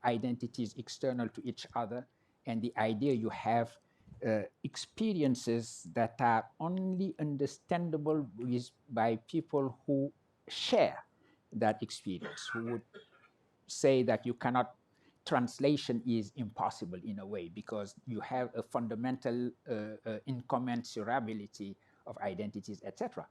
identities external to each other, and the idea you have experiences that are only understandable by people who share that experience, who would say that you cannot, translation is impossible in a way because you have a fundamental incommensurability of identities, etc.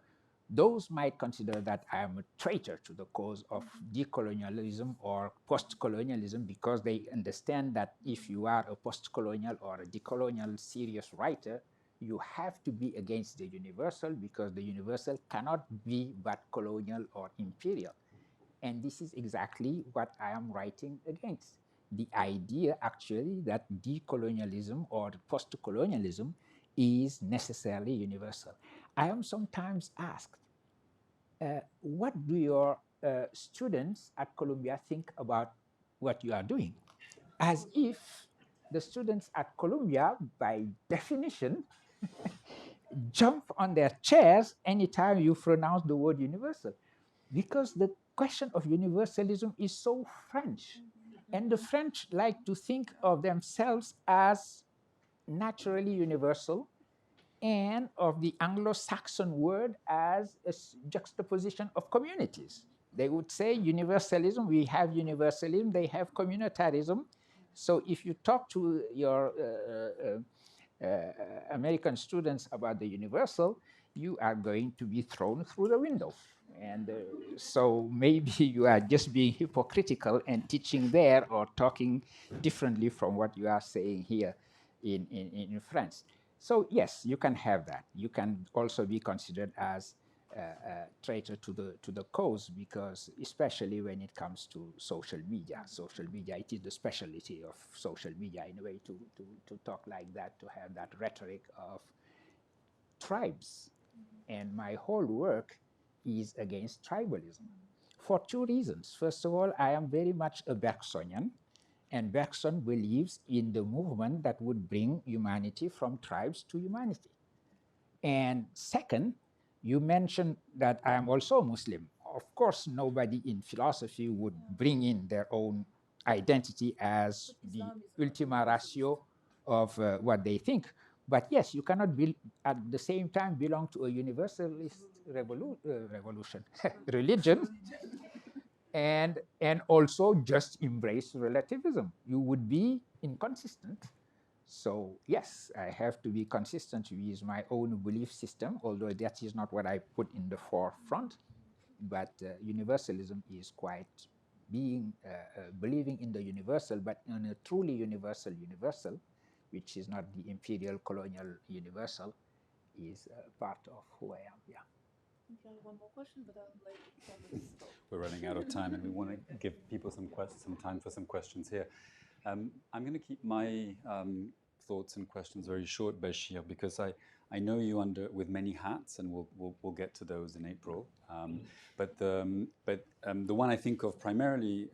Those might consider that I am a traitor to the cause of decolonialism or post-colonialism because they understand that if you are a post-colonial or a decolonial serious writer, you have to be against the universal because the universal cannot be but colonial or imperial. And this is exactly what I am writing against. The idea actually that decolonialism or post-colonialism is necessarily universal. I am sometimes asked, what do your students at Columbia think about what you are doing? As if the students at Columbia, by definition, jump on their chairs anytime you pronounce the word universal. Because the question of universalism is so French. And the French like to think of themselves as naturally universal, and of the Anglo-Saxon word as a juxtaposition of communities. They would say universalism, we have universalism, they have communitarism. So if you talk to your American students about the universal, you are going to be thrown through the window. And so maybe you are just being hypocritical and teaching there or talking differently from what you are saying here in France. So yes, you can have that. You can also be considered as a traitor to the cause, because especially when it comes to social media. Social media, it is the specialty of social media in a way to talk like that, to have that rhetoric of tribes. And my whole work is against tribalism for two reasons. First of all, I am very much a Bergsonian, and Bergson believes in the movement that would bring humanity from tribes to humanity. And second, you mentioned that I am also a Muslim. Of course, nobody in philosophy would bring in their own identity as the ultima ratio of what they think. But yes, you cannot at the same time belong to a universalist revolution, religion, and also just embrace relativism. You would be inconsistent. So yes, I have to be consistent with my own belief system, although that is not what I put in the forefront. But universalism is quite being believing in the universal, but in a truly universal, which is not the imperial colonial universal, is part of who I am. Yeah. Okay, one more question, but I'd like to stop. We're running out of time, and we want to give people some time for some questions here. I'm going to keep my thoughts and questions very short, Bachir, because I know you with many hats, and we'll get to those in April. But the one I think of primarily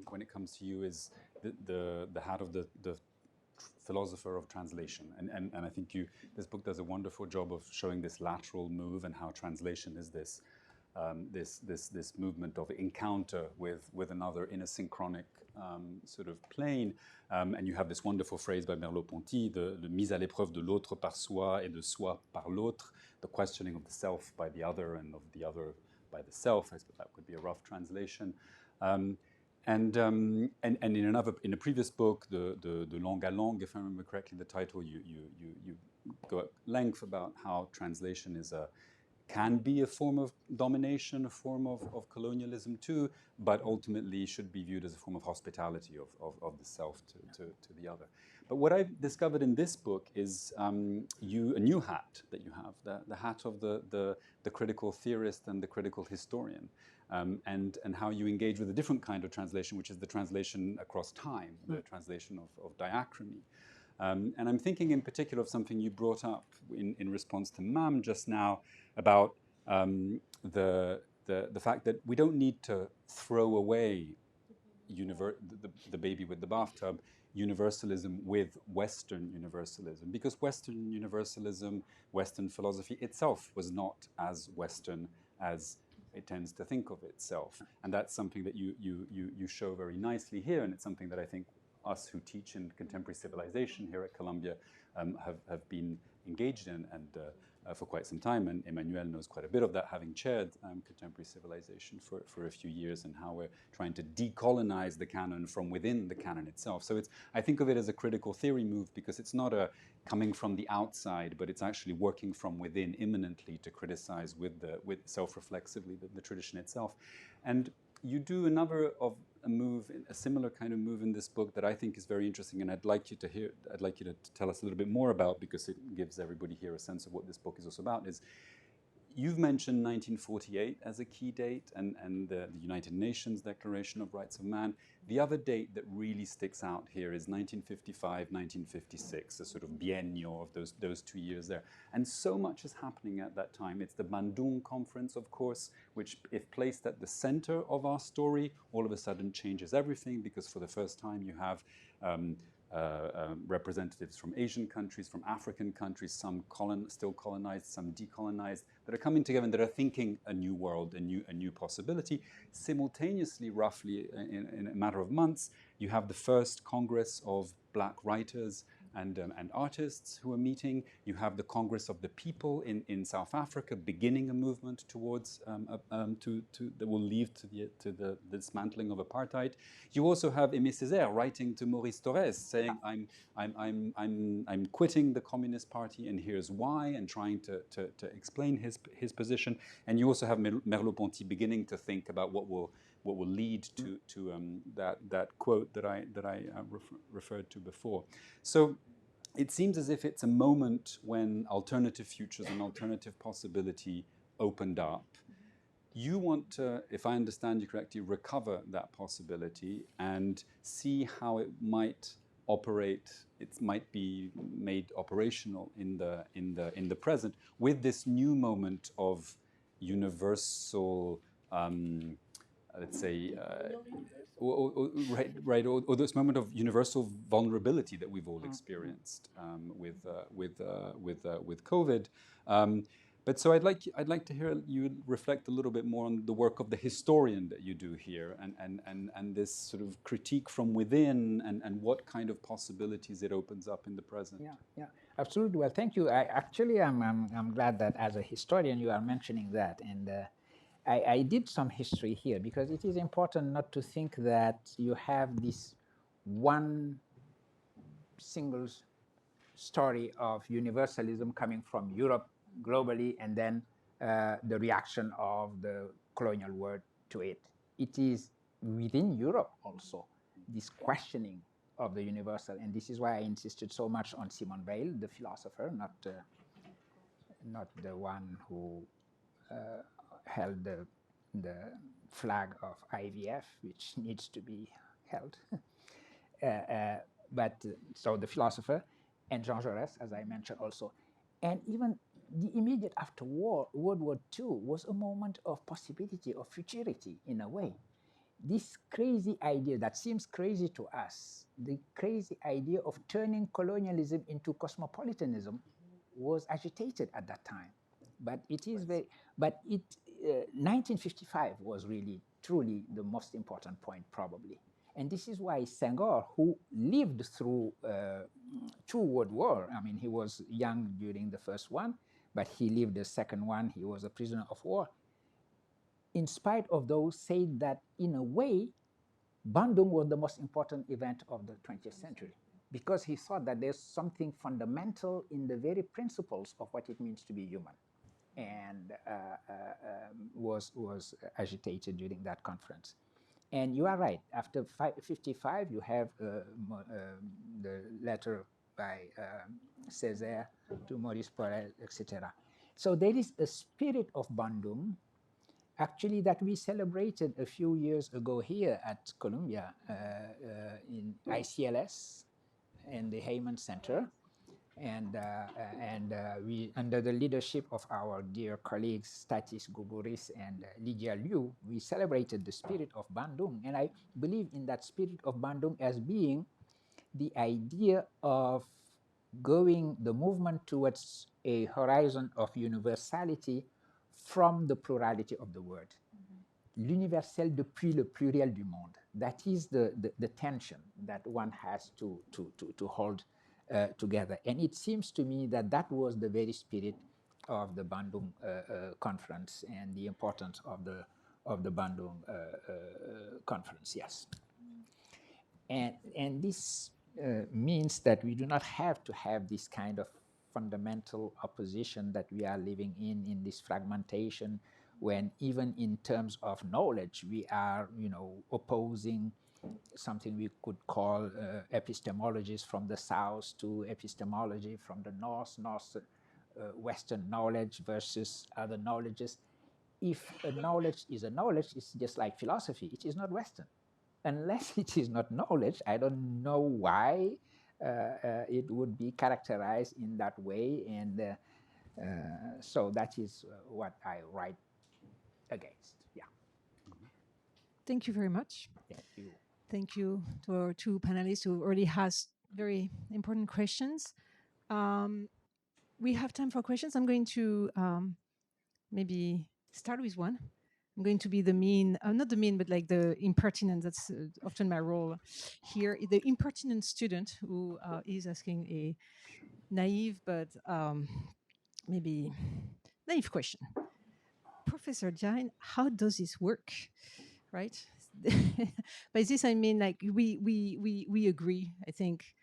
when it comes to you is the hat of the philosopher of translation, and I think this book does a wonderful job of showing this lateral move and how translation is this movement of encounter with another in a synchronic sort of plane. And you have this wonderful phrase by Merleau-Ponty, the mise à l'épreuve de l'autre par soi et de soi par l'autre, the questioning of the self by the other and of the other by the self. I suppose that would be a rough translation. And in a previous book, the Langue à Langue, if I remember correctly, the title, you go at length about how translation can be a form of domination, a form of colonialism too, but ultimately should be viewed as a form of hospitality of the self to the other. But what I've discovered in this book is a new hat that you have, the hat of the critical theorist and the critical historian. And how you engage with a different kind of translation, which is the translation across time, the translation of diachrony. And I'm thinking in particular of something you brought up in response to Mame just now about the fact that we don't need to throw away the baby with the bathtub, universalism with Western universalism, because Western universalism, Western philosophy itself was not as Western as it tends to think of itself. And that's something that you show very nicely here, and it's something that I think us who teach in contemporary civilization here at Columbia have been engaged in and for quite some time. And Emmanuelle knows quite a bit of that, having chaired contemporary civilization for a few years, and how we're trying to decolonize the canon from within the canon itself. So I think of it as a critical theory move, because it's not a coming from the outside, but it's actually working from within immanently to criticize with self-reflexively the tradition itself. And you do a similar kind of move in this book that I think is very interesting, and I'd like you to tell us a little bit more about, because it gives everybody here a sense of what this book is also about. Is you've mentioned 1948 as a key date, and the United Nations Declaration of Rights of Man. The other date that really sticks out here is 1955, 1956, a sort of biennial of those 2 years there. And so much is happening at that time. It's the Bandung Conference, of course, which, if placed at the center of our story, all of a sudden changes everything, because for the first time you have representatives from Asian countries, from African countries, some still colonized, some decolonized, that are coming together and that are thinking a new world, a new possibility. Simultaneously, roughly in a matter of months, you have the first Congress of Black writers and artists who are meeting. You have the Congress of the People in South Africa beginning a movement towards that will lead to the dismantling of apartheid. You also have Aimé Césaire writing to Maurice Thorez saying, I'm quitting the Communist Party and here's why, and trying to explain his position. And you also have Merleau-Ponty beginning to think about what will lead to that quote that I referred to before. So it seems as if it's a moment when alternative futures and alternative possibility opened up. You want to, if I understand you correctly, recover that possibility and see how it might operate. It might be made operational in the present with this new moment of universal. Let's say, or this moment of universal vulnerability that we've all experienced with COVID. But so I'd like to hear you reflect a little bit more on the work of the historian that you do here, and this sort of critique from within, and what kind of possibilities it opens up in the present. Yeah, absolutely. Well, thank you. I'm glad that as a historian you are mentioning that, and I did some history here because it is important not to think that you have this one single story of universalism coming from Europe globally and then the reaction of the colonial world to it. It is within Europe also, this questioning of the universal, and this is why I insisted so much on Simone Weil, the philosopher, not the one who held the flag of IVF, which needs to be held. So the philosopher, and Jean Jaurès, as I mentioned also. And even the immediate after World War II was a moment of possibility, of futurity in a way. This crazy idea that seems crazy to us, the crazy idea of turning colonialism into cosmopolitanism was agitated at that time. But it is very, 1955 was really, truly the most important point probably. And this is why Senghor, who lived through 2 world wars, I mean, he was young during the first one, but he lived the second one, he was a prisoner of war. In spite of those, said that in a way, Bandung was the most important event of the 20th century, because he thought that there's something fundamental in the very principles of what it means to be human, and was agitated during that conference. And you are right, after 55, you have the letter by Césaire to Maurice Thorez, etc. So there is a spirit of Bandung, actually, that we celebrated a few years ago here at Columbia in ICLS and the Heyman Center. And we, under the leadership of our dear colleagues Tatis Guguris and Lydia Liu, we celebrated the spirit of Bandung. And I believe in that spirit of Bandung as being the idea of going the movement towards a horizon of universality from the plurality of the word. L'universel depuis le pluriel du monde. That is the tension that one has to hold together. And it seems to me that that was the very spirit of the Bandung conference and the importance of the Bandung conference, yes. And this means that we do not have to have this kind of fundamental opposition that we are living in this fragmentation, when even in terms of knowledge, we are, opposing something we could call epistemologies from the south to epistemology from the north, Western knowledge versus other knowledges. If a knowledge is a knowledge, it's just like philosophy. It is not Western. Unless it is not knowledge, I don't know why it would be characterized in that way. And so that is what I write against. Yeah. Thank you very much. Thank you. Thank you to our 2 panelists who already has very important questions. We have time for questions. I'm going to maybe start with one. I'm going to be the mean, not the mean, but like the impertinent. That's often my role here. The impertinent student who is asking a naive but maybe naive question. Professor Diagne, how does this work? Right? By this I mean like we agree. I think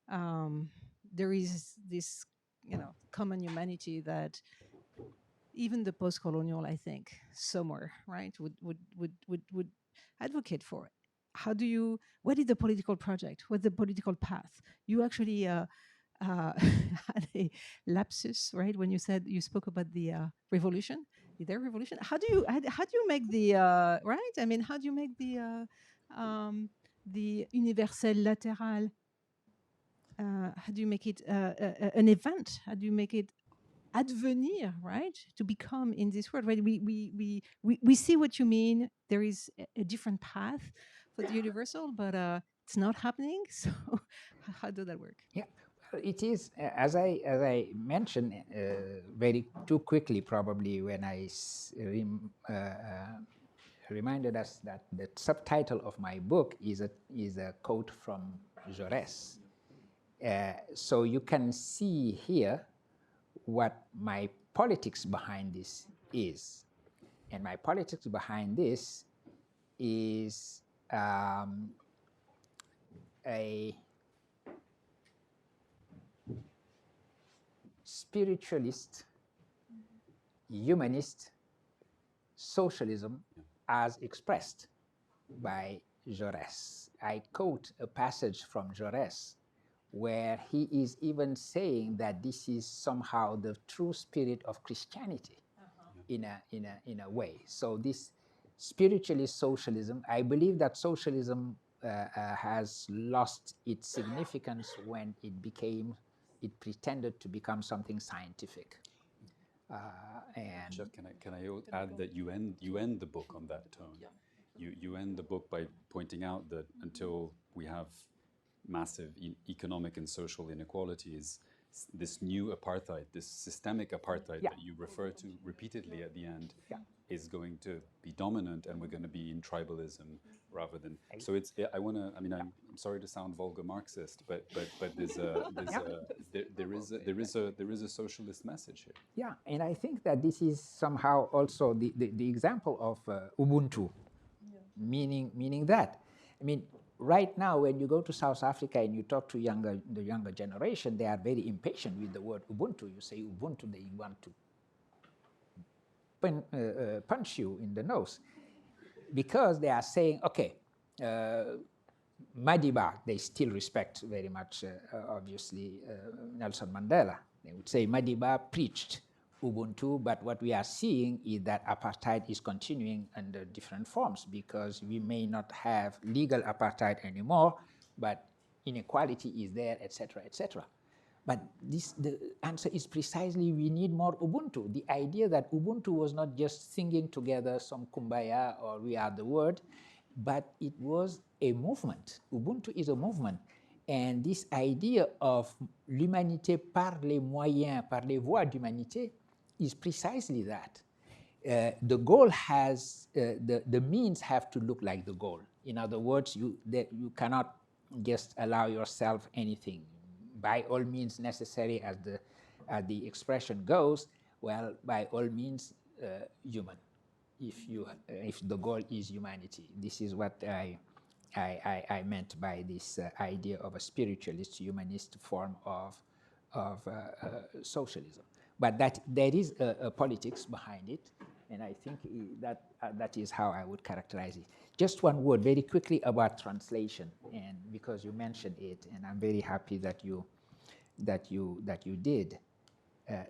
there is this common humanity that even the post-colonial, I think, somewhere, right, would advocate for. How do you? What is the political project? What's the political path? You actually had a lapsus, right, when you said you spoke about the revolution. Is there a revolution? How do you make the right? I mean, how do you make the universel lateral? How do you make it an event? How do you make it advenir, right? To become in this world, right? We see what you mean. There is a different path for the universal, but it's not happening. So how does that work? Yeah, well, it is as I mentioned very too quickly probably when I reminded us that the subtitle of my book is a quote from Jaurès. So you can see here what my politics behind this is. And my politics behind this is a spiritualist, humanist socialism as expressed by Jaurès. I quote a passage from Jaurès where he is even saying that this is somehow the true spirit of Christianity in a way. So this spiritualist socialism, I believe that socialism has lost its significance when it pretended to become something scientific. And Jeff, can I add that you end the book on that tone? You end the book by pointing out that until we have massive economic and social inequalities, this new apartheid, this systemic apartheid that you refer to repeatedly at the end, is going to be dominant, and we're going to be in tribalism rather than. So it's. I want to. I mean, I'm sorry to sound vulgar Marxist, but there is a socialist message here. Yeah, and I think that this is somehow also the example of Ubuntu, meaning that. I mean, right now, when you go to South Africa and you talk to the younger generation, they are very impatient with the word Ubuntu. You say Ubuntu, they want to punch you in the nose, because they are saying, okay, Madiba, they still respect very much, obviously, Nelson Mandela. They would say Madiba preached Ubuntu, but what we are seeing is that apartheid is continuing under different forms, because we may not have legal apartheid anymore, but inequality is there, etc., etc. But the answer is precisely we need more Ubuntu. The idea that Ubuntu was not just singing together some kumbaya or we are the word, but it was a movement. Ubuntu is a movement. And this idea of l'humanité par les moyens, par les voies d'humanité, is precisely that. The goal has, the means have to look like the goal. In other words, you cannot just allow yourself anything. By all means necessary, as the expression goes, well, by all means human, if the goal is humanity. This is what I meant by this idea of a spiritualist, humanist form of socialism. But that there is a politics behind it, and I think that is how I would characterize it. Just one word very quickly about translation, and because you mentioned it, and I'm very happy that you did.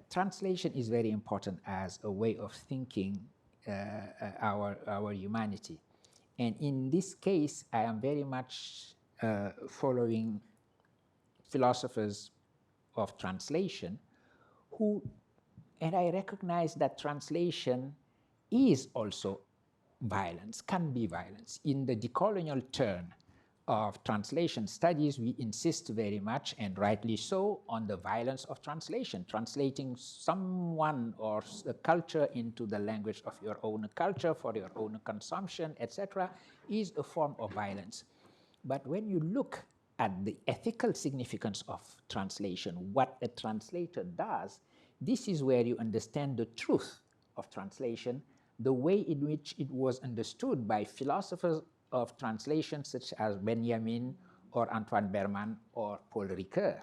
Translation is very important as a way of thinking our humanity, and in this case, I am very much following philosophers of translation who, and I recognize that translation is also violence, can be violence. In the decolonial turn, of translation studies, we insist very much, and rightly so, on the violence of translation. Translating someone or a culture into the language of your own culture for your own consumption, etc., is a form of violence. But when you look at the ethical significance of translation, what a translator does, this is where you understand the truth of translation, the way in which it was understood by philosophers of translation such as Benjamin or Antoine Berman or Paul Ricoeur.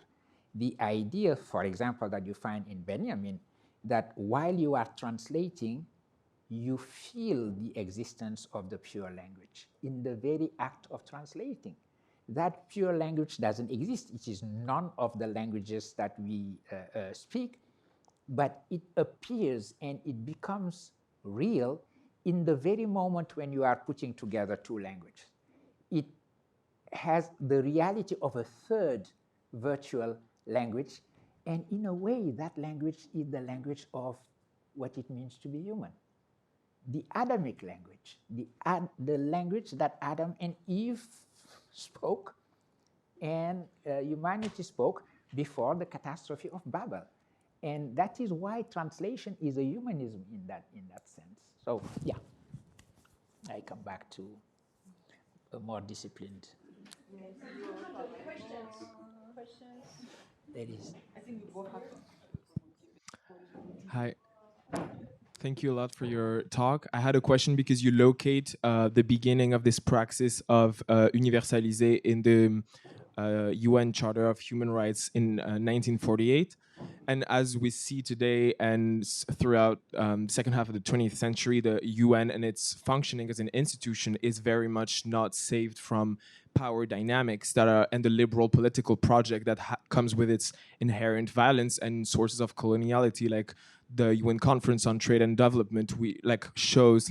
The idea, for example, that you find in Benjamin, that while you are translating, you feel the existence of the pure language in the very act of translating. That pure language doesn't exist. It is none of the languages that we speak, but it appears and it becomes real in the very moment when you are putting together two languages. It has the reality of a third virtual language, and in a way, that language is the language of what it means to be human. The Adamic language, the language that Adam and Eve spoke and humanity spoke before the catastrophe of Babel. And that is why translation is a humanism in that sense. So yeah, I come back to a more disciplined. Questions? There is. I think we both have. Hi. Thank you a lot for your talk. I had a question because you locate the beginning of this praxis of universaliser in the UN Charter of Human Rights in 1948. And as we see today and throughout the second half of the 20th century, the UN and its functioning as an institution is very much not saved from power dynamics that are, and the liberal political project that comes with its inherent violence and sources of coloniality, like the UN Conference on Trade and Development, shows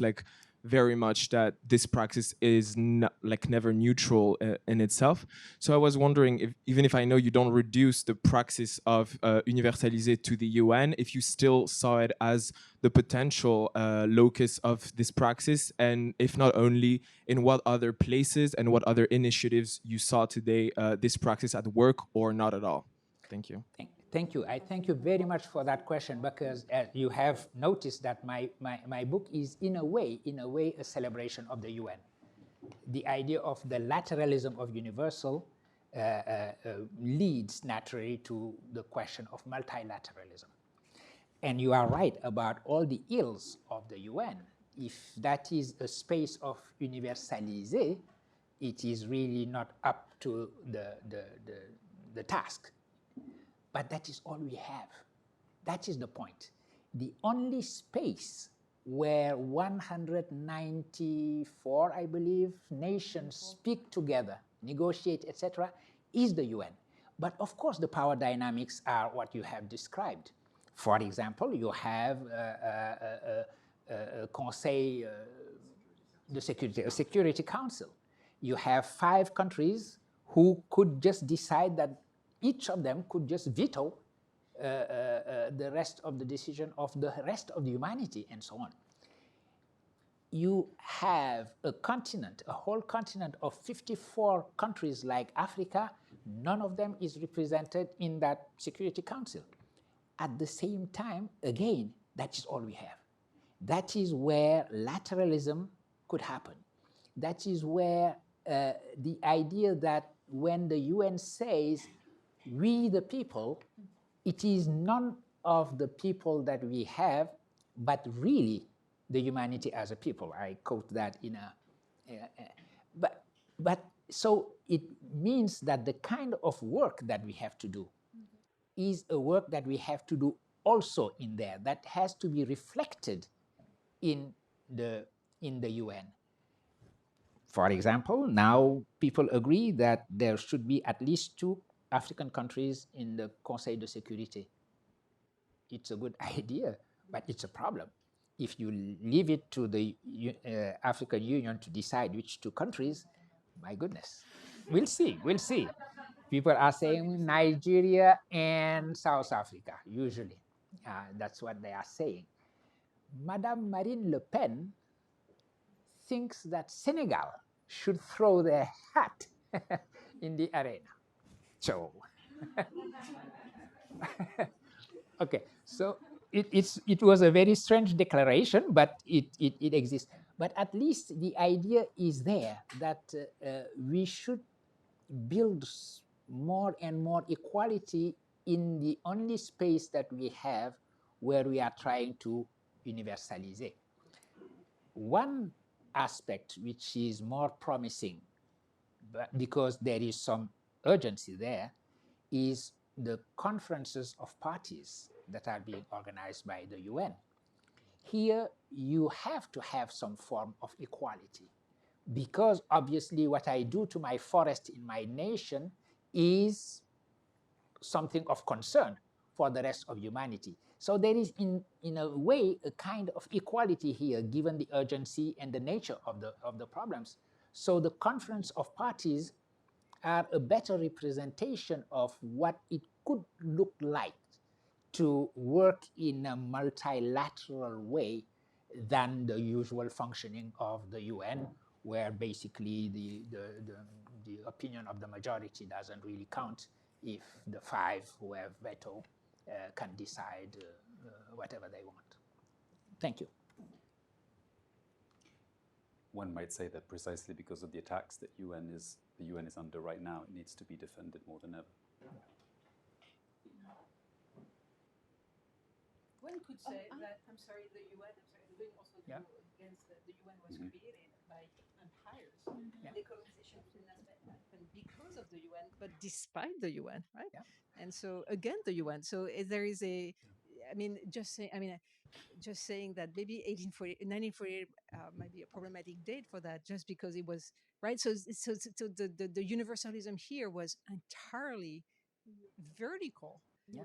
very much that this praxis is never neutral in itself. So I was wondering, if, even if I know you don't reduce the praxis of universaliser to the UN, if you still saw it as the potential locus of this praxis, and if not only, in what other places and what other initiatives you saw today this praxis at work, or not at all. Thank you. Thank you. I thank you very much for that question, because you have noticed that my book is in a way a celebration of the UN. The idea of the lateralism of universal leads naturally to the question of multilateralism. And you are right about all the ills of the UN. If that is a space of universaliser, it is really not up to the task. But that is all we have. That is the point. The only space where 194, I believe, nations speak together, negotiate, etc., is the UN. But of course, the power dynamics are what you have described. For example, you have a Conseil de Sécurité, a Security Council. You have 5 countries who could just decide that each of them could just veto the rest of the decision of the rest of the humanity, and so on. You have a continent, a whole continent of 54 countries like Africa. None of them is represented in that Security Council. At the same time, again, that is all we have. That is where lateralism could happen. That is where the idea that when the UN says, we the people, it is none of the people that we have, but really the humanity as a people. I quote that in a, but so it means that the kind of work that we have to do is a work that we have to do also in there, that has to be reflected in the UN. For example, now people agree that there should be at least 2 African countries in the Conseil de Sécurité. It's a good idea, but it's a problem. If you leave it to the African Union to decide which 2 countries, my goodness, we'll see. People are saying Nigeria and South Africa, usually. That's what they are saying. Madame Marine Le Pen thinks that Senegal should throw their hat in the arena. So, okay, so it was a very strange declaration, but it exists. But at least the idea is there that we should build more and more equality in the only space that we have where we are trying to universalize. One aspect which is more promising, but because there is some urgency there, is the conferences of parties that are being organized by the UN. Here, you have to have some form of equality, because obviously what I do to my forest in my nation is something of concern for the rest of humanity. So there is, in a way, a kind of equality here, given the urgency and the nature of the problems. So the conference of parties are a better representation of what it could look like to work in a multilateral way than the usual functioning of the UN, where basically the opinion of the majority doesn't really count if the 5 who have veto can decide whatever they want. Thank you. One might say that precisely because of the attacks that the UN is under right now, it needs to be defended more than ever. One could say that, the UN also against the UN was created by empires. The colonization happened because of the UN, but despite the UN, right? Yeah. And so against the UN. So there is a, just saying that maybe 1948 might be a problematic date for that, just because it was, right? So the universalism here was entirely vertical. Yeah.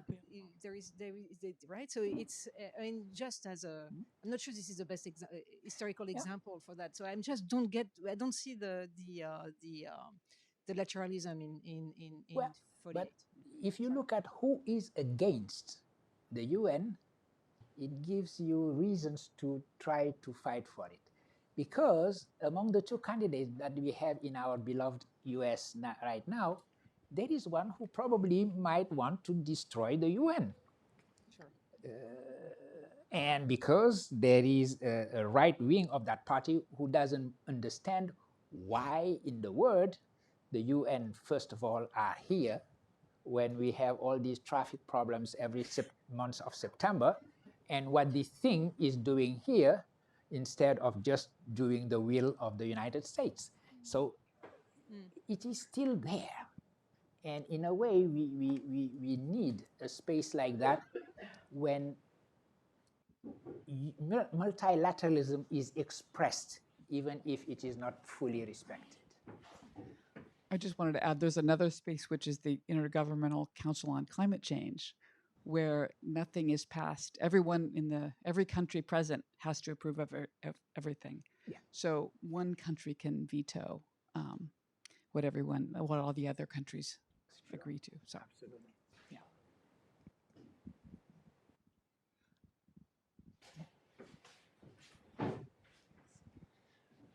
There is right. So it's just as a, I'm not sure this is the best historical example for that. So I don't see the lateralism in 48. But if you look at who is against the UN, it gives you reasons to try to fight for it. Because among the 2 candidates that we have in our beloved US right now, there is one who probably might want to destroy the UN. Sure. And because there is a right wing of that party who doesn't understand why in the world the UN, first of all, are here when we have all these traffic problems every month of September, and what this thing is doing here instead of just doing the will of the United States. So it is still there. And in a way, we need a space like that when multilateralism is expressed, even if it is not fully respected. I just wanted to add, there's another space, which is the Intergovernmental Council on Climate Change, where nothing is passed. Everyone every country present has to approve of everything. Yeah. So one country can veto what all the other countries agree to. So, absolutely. Yeah.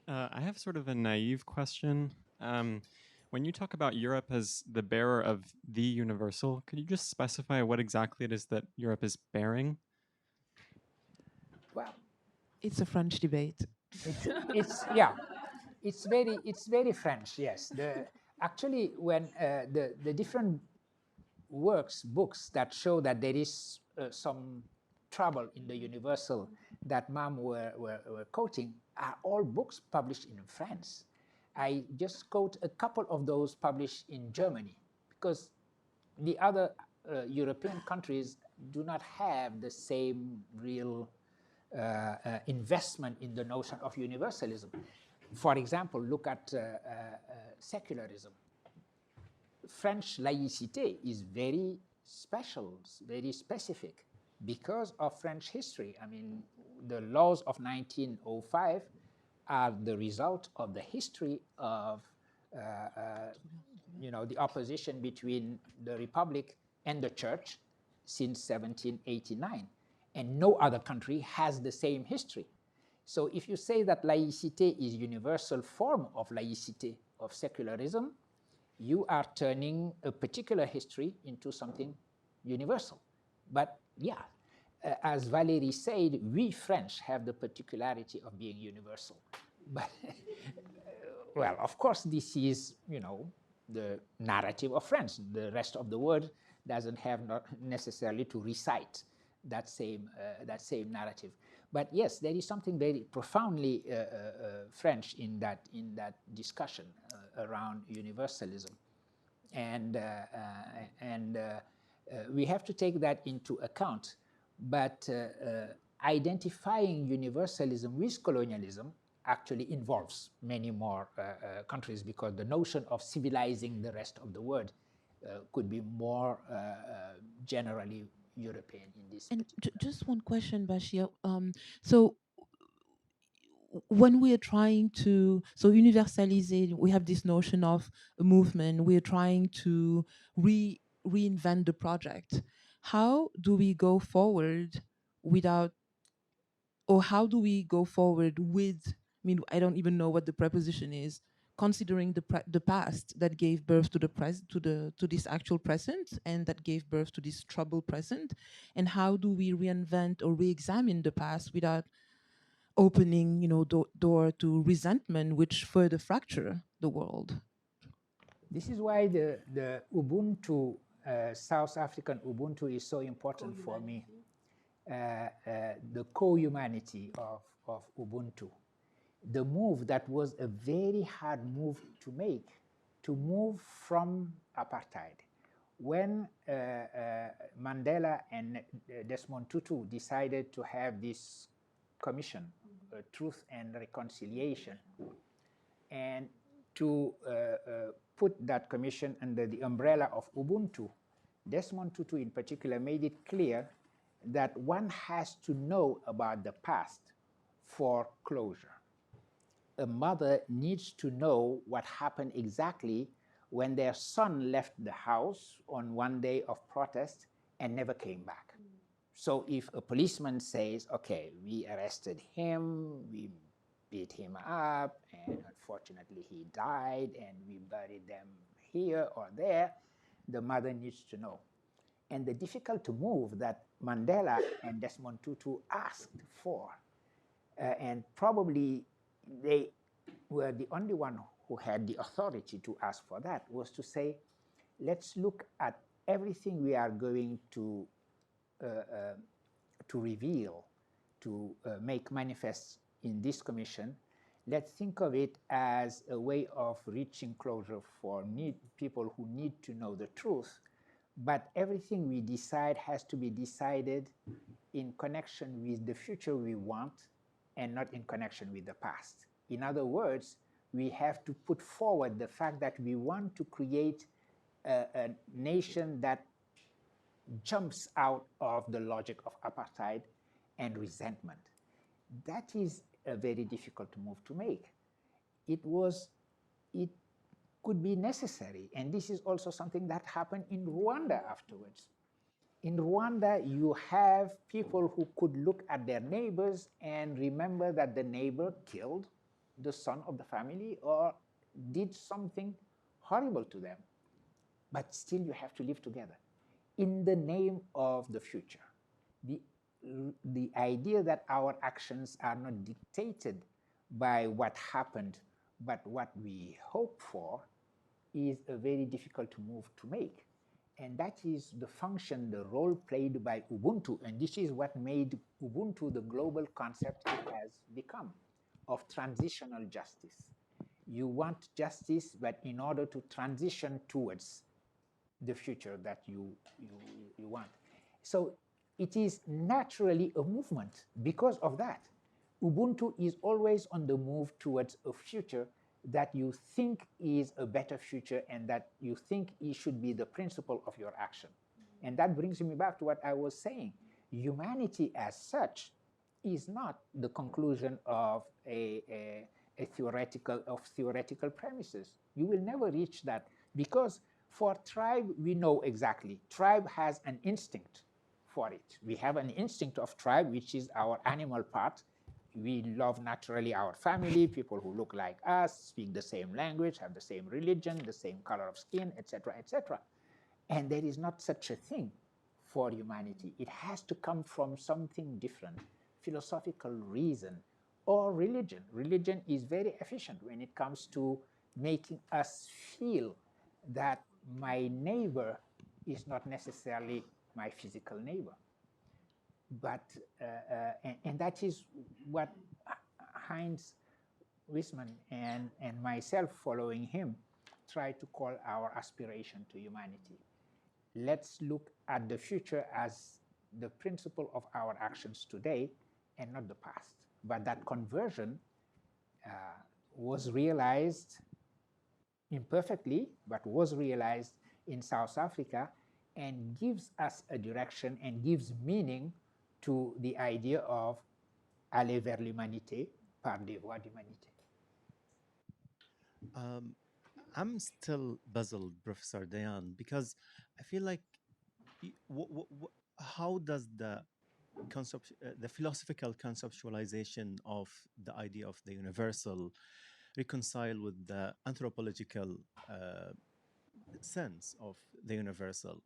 I have sort of a naive question. When you talk about Europe as the bearer of the universal, could you just specify what exactly it is that Europe is bearing? Well, it's a French debate. It's very French. Yes. Actually, when the different books that show that there is some trouble in the universal that Mame were quoting are all books published in France. I just quote a couple of those published in Germany, because the other European countries do not have the same real investment in the notion of universalism. For example, look at secularism. French laïcité is very special, very specific, because of French history. I mean, the laws of 1905 are the result of the history of the opposition between the Republic and the Church since 1789. And no other country has the same history. So if you say that laïcité is a universal form of laïcité, of secularism, you are turning a particular history into something universal. But yeah, as Valérie said, we French have the particularity of being universal. But well, of course, this is, you know, the narrative of France. The rest of the world doesn't have not necessarily to recite that same narrative. But yes, there is something very profoundly French in that discussion around universalism, and we have to take that into account. But identifying universalism with colonialism actually involves many more countries, because the notion of civilizing the rest of the world could be more generally European in this. And just one question, Bashir. So when we are trying to, so universalize, we have this notion of a movement, we're trying to reinvent the project. How do we go forward without, or how do we go forward with, I mean, I don't even know what the preposition is, considering the past that gave birth to the to this actual present, and that gave birth to this troubled present, and how do we reinvent or re-examine the past without opening, you know, door to resentment, which further fracture the world? This is why the Ubuntu, South African Ubuntu, is so important for me. The co-humanity of Ubuntu. The move that was a very hard move to make, to move from apartheid. When Mandela and Desmond Tutu decided to have this commission, Truth and Reconciliation, and to put that commission under the umbrella of Ubuntu, Desmond Tutu in particular made it clear that one has to know about the past for closure. A mother needs to know what happened exactly when their son left the house on one day of protest and never came back. So if a policeman says, okay, we arrested him, we beat him up, and unfortunately he died, and we buried them here or there, the mother needs to know. And the difficult move that Mandela and Desmond Tutu asked for, and probably they were the only one who had the authority to ask for that, was to say, let's look at everything we are going to reveal, to make manifest in this commission. Let's think of it as a way of reaching closure for people who need to know the truth. But everything we decide has to be decided in connection with the future we want and not in connection with the past. In other words, we have to put forward the fact that we want to create a nation that jumps out of the logic of apartheid and resentment. That is a very difficult move to make. It could be necessary, and this is also something that happened in Rwanda afterwards. In Rwanda, you have people who could look at their neighbors and remember that the neighbor killed the son of the family or did something horrible to them. But still you have to live together in the name of the future. The idea that our actions are not dictated by what happened, but what we hope for, is a very difficult move to make. And that is the function, the role played by Ubuntu. And this is what made Ubuntu the global concept it has become, of transitional justice. You want justice, but in order to transition towards the future that you want. So it is naturally a movement because of that. Ubuntu is always on the move towards a future that you think is a better future and that you think it should be the principle of your action. And that brings me back to what I was saying. Humanity as such is not the conclusion of theoretical premises. You will never reach that, because for tribe, we know exactly. Tribe has an instinct for it. We have an instinct of tribe, which is our animal part. we love naturally our family, people who look like us, speak the same language, have the same religion, the same color of skin, etc., etc. And there is not such a thing for humanity. It has to come from something different, philosophical reason or religion. Religion is very efficient when it comes to making us feel that my neighbor is not necessarily my physical neighbor. But, and that is what Heinz Wisman and myself following him try to call our aspiration to humanity. Let's look at the future as the principle of our actions today and not the past. But that conversion was realized imperfectly, but was realized in South Africa and gives us a direction and gives meaning to the idea of aller vers l'humanité par des voies d'humanité. I'm still puzzled, Professor Diagne, because I feel like how does the the philosophical conceptualization of the idea of the universal reconcile with the anthropological sense of the universal?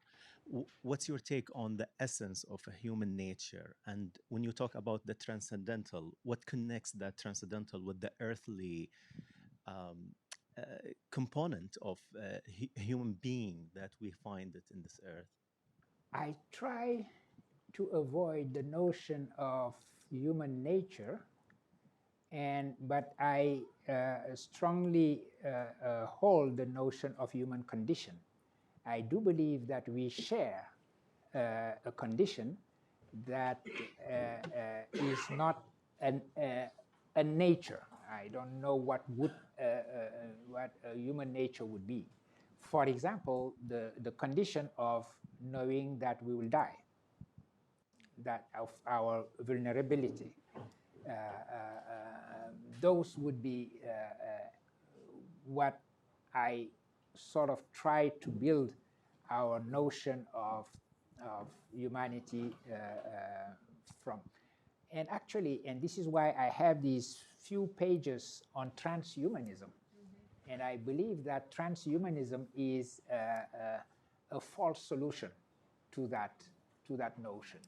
What's your take on the essence of a human nature? And when you talk about the transcendental, what connects that transcendental with the earthly component of human being that we find it in this earth? I try to avoid the notion of human nature, but I strongly hold the notion of human condition. I do believe that we share a condition that is not a nature. I don't know what a human nature would be. For example, the condition of knowing that we will die, that of our vulnerability. Those would be what I sort of try to build our notion of humanity from. And actually, and this is why I have these few pages on transhumanism. And I believe that transhumanism is a false solution to that notion.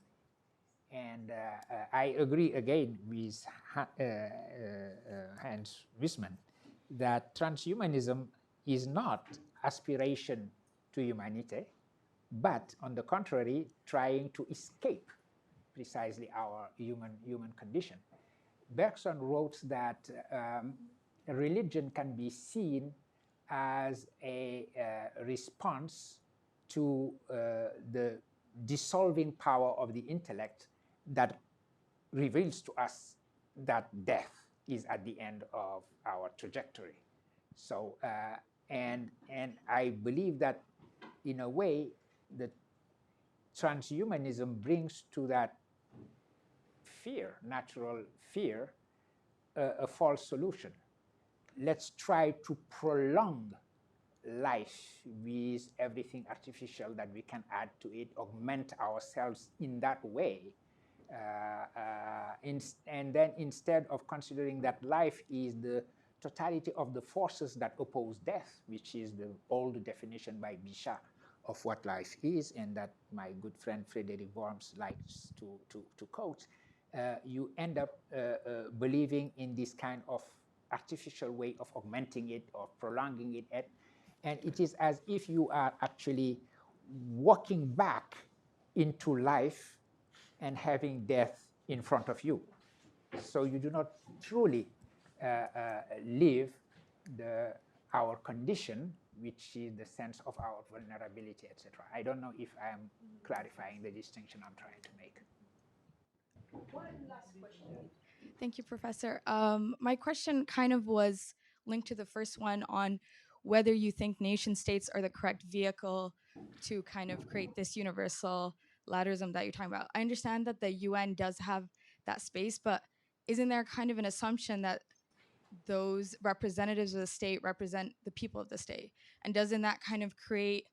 And I agree again with Hans Wisman that transhumanism is not aspiration to humanity, but on the contrary, trying to escape precisely our human condition. Bergson wrote that religion can be seen as a response to the dissolving power of the intellect that reveals to us that death is at the end of our trajectory. So, and I believe that in a way, the transhumanism brings to that fear, natural fear, a false solution. Let's try to prolong life with everything artificial that we can add to it, augment ourselves in that way. And then instead of considering that life is the totality of the forces that oppose death, which is the old definition by Bichat of what life is, and that my good friend Frederick Worms likes to quote, you end up believing in this kind of artificial way of augmenting it or prolonging it. And it is as if you are actually walking back into life and having death in front of you. So you do not truly live our condition, which is the sense of our vulnerability, etc. I don't know if I am clarifying the distinction I'm trying to make. One last question. Thank you, Professor. My question kind of was linked to the first one on whether you think nation states are the correct vehicle to kind of create this universal ladderism that you're talking about. I understand that the UN does have that space, but isn't there kind of an assumption that those representatives of the state represent the people of the state? And doesn't that kind of create,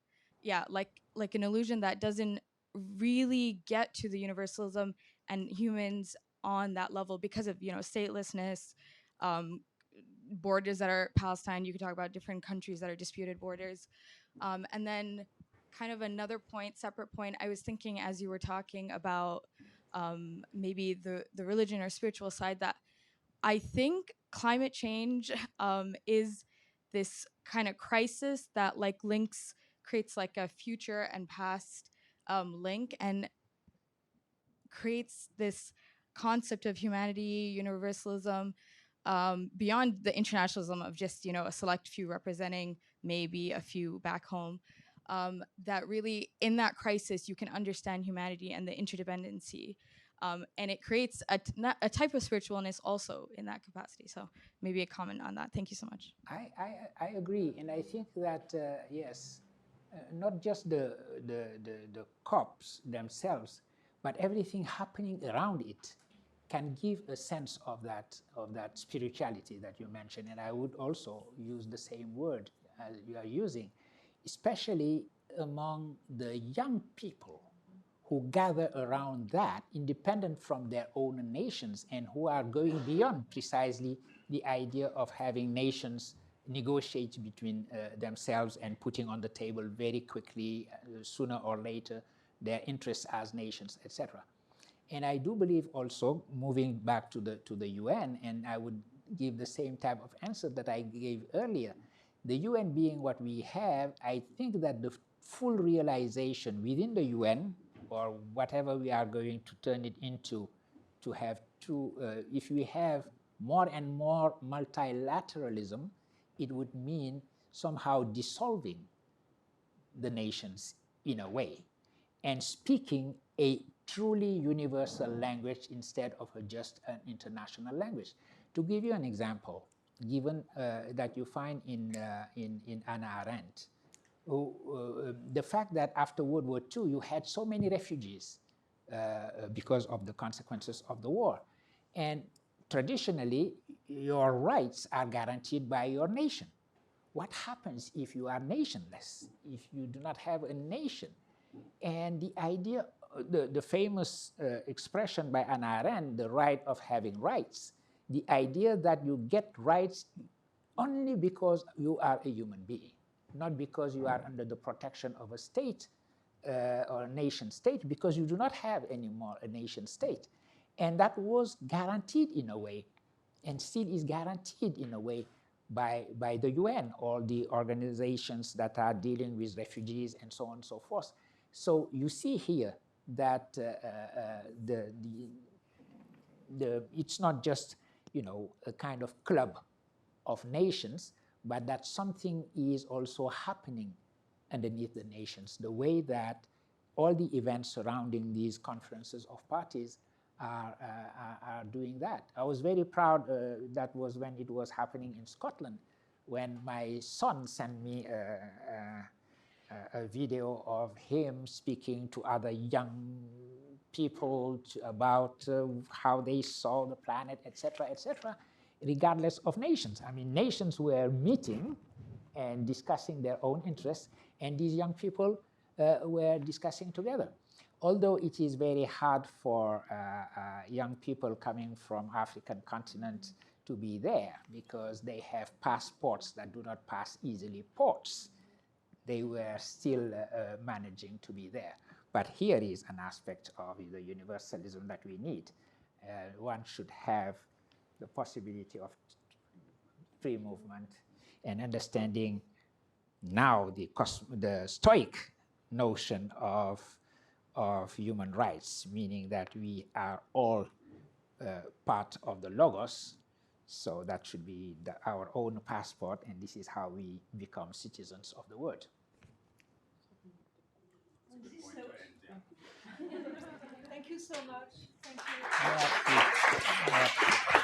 like an illusion that doesn't really get to the universalism and humans on that level because of, statelessness, borders that are Palestine. You could talk about different countries that are disputed borders. And then kind of another point, separate point, I was thinking as you were talking about maybe the religion or spiritual side, that I think climate change is this kind of crisis that creates like a future and past link, and creates this concept of humanity, universalism, beyond the internationalism of just, a select few representing maybe a few back home, that really in that crisis you can understand humanity and the interdependency. And it creates a type of spiritualness also in that capacity. So maybe a comment on that. Thank you so much. I agree, and I think that yes, not just the COPs themselves, but everything happening around it can give a sense of that spirituality that you mentioned. And I would also use the same word as you are using, especially among the young people who gather around that, independent from their own nations, and who are going beyond precisely the idea of having nations negotiate between themselves and putting on the table very quickly, sooner or later, their interests as nations, etc. And I do believe also, moving back to the UN, and I would give the same type of answer that I gave earlier, the UN being what we have, I think that the full realization within the UN, or whatever we are going to turn it into, to have if we have more and more multilateralism, it would mean somehow dissolving the nations in a way, and speaking a truly universal language instead of just an international language. To give you an example, given that you find in Hannah Arendt, the fact that after World War II you had so many refugees because of the consequences of the war. And traditionally, your rights are guaranteed by your nation. What happens if you are nationless, if you do not have a nation? And the idea, the famous expression by Hannah Arendt, the right of having rights, the idea that you get rights only because you are a human being, not because you are under the protection of a state or a nation state, because you do not have anymore a nation state. And that was guaranteed in a way, and still is guaranteed in a way by the UN or the organizations that are dealing with refugees and so on and so forth. So you see here that it's not just, a kind of club of nations, but that something is also happening underneath the nations, the way that all the events surrounding these conferences of parties are doing that. I was very proud, that was when it was happening in Scotland, when my son sent me a video of him speaking to other young people about how they saw the planet, etc., etc., regardless of nations. I mean, nations were meeting and discussing their own interests, and these young people were discussing together. Although it is very hard for young people coming from African continent to be there, because they have passports that do not pass easily ports, they were still managing to be there. But here is an aspect of the universalism that we need. One should have the possibility of free movement and understanding now the Stoic notion of human rights, meaning that we are all part of the Logos. So that should be our own passport, and this is how we become citizens of the world. Thank you so much. Thank you. Merci. Merci.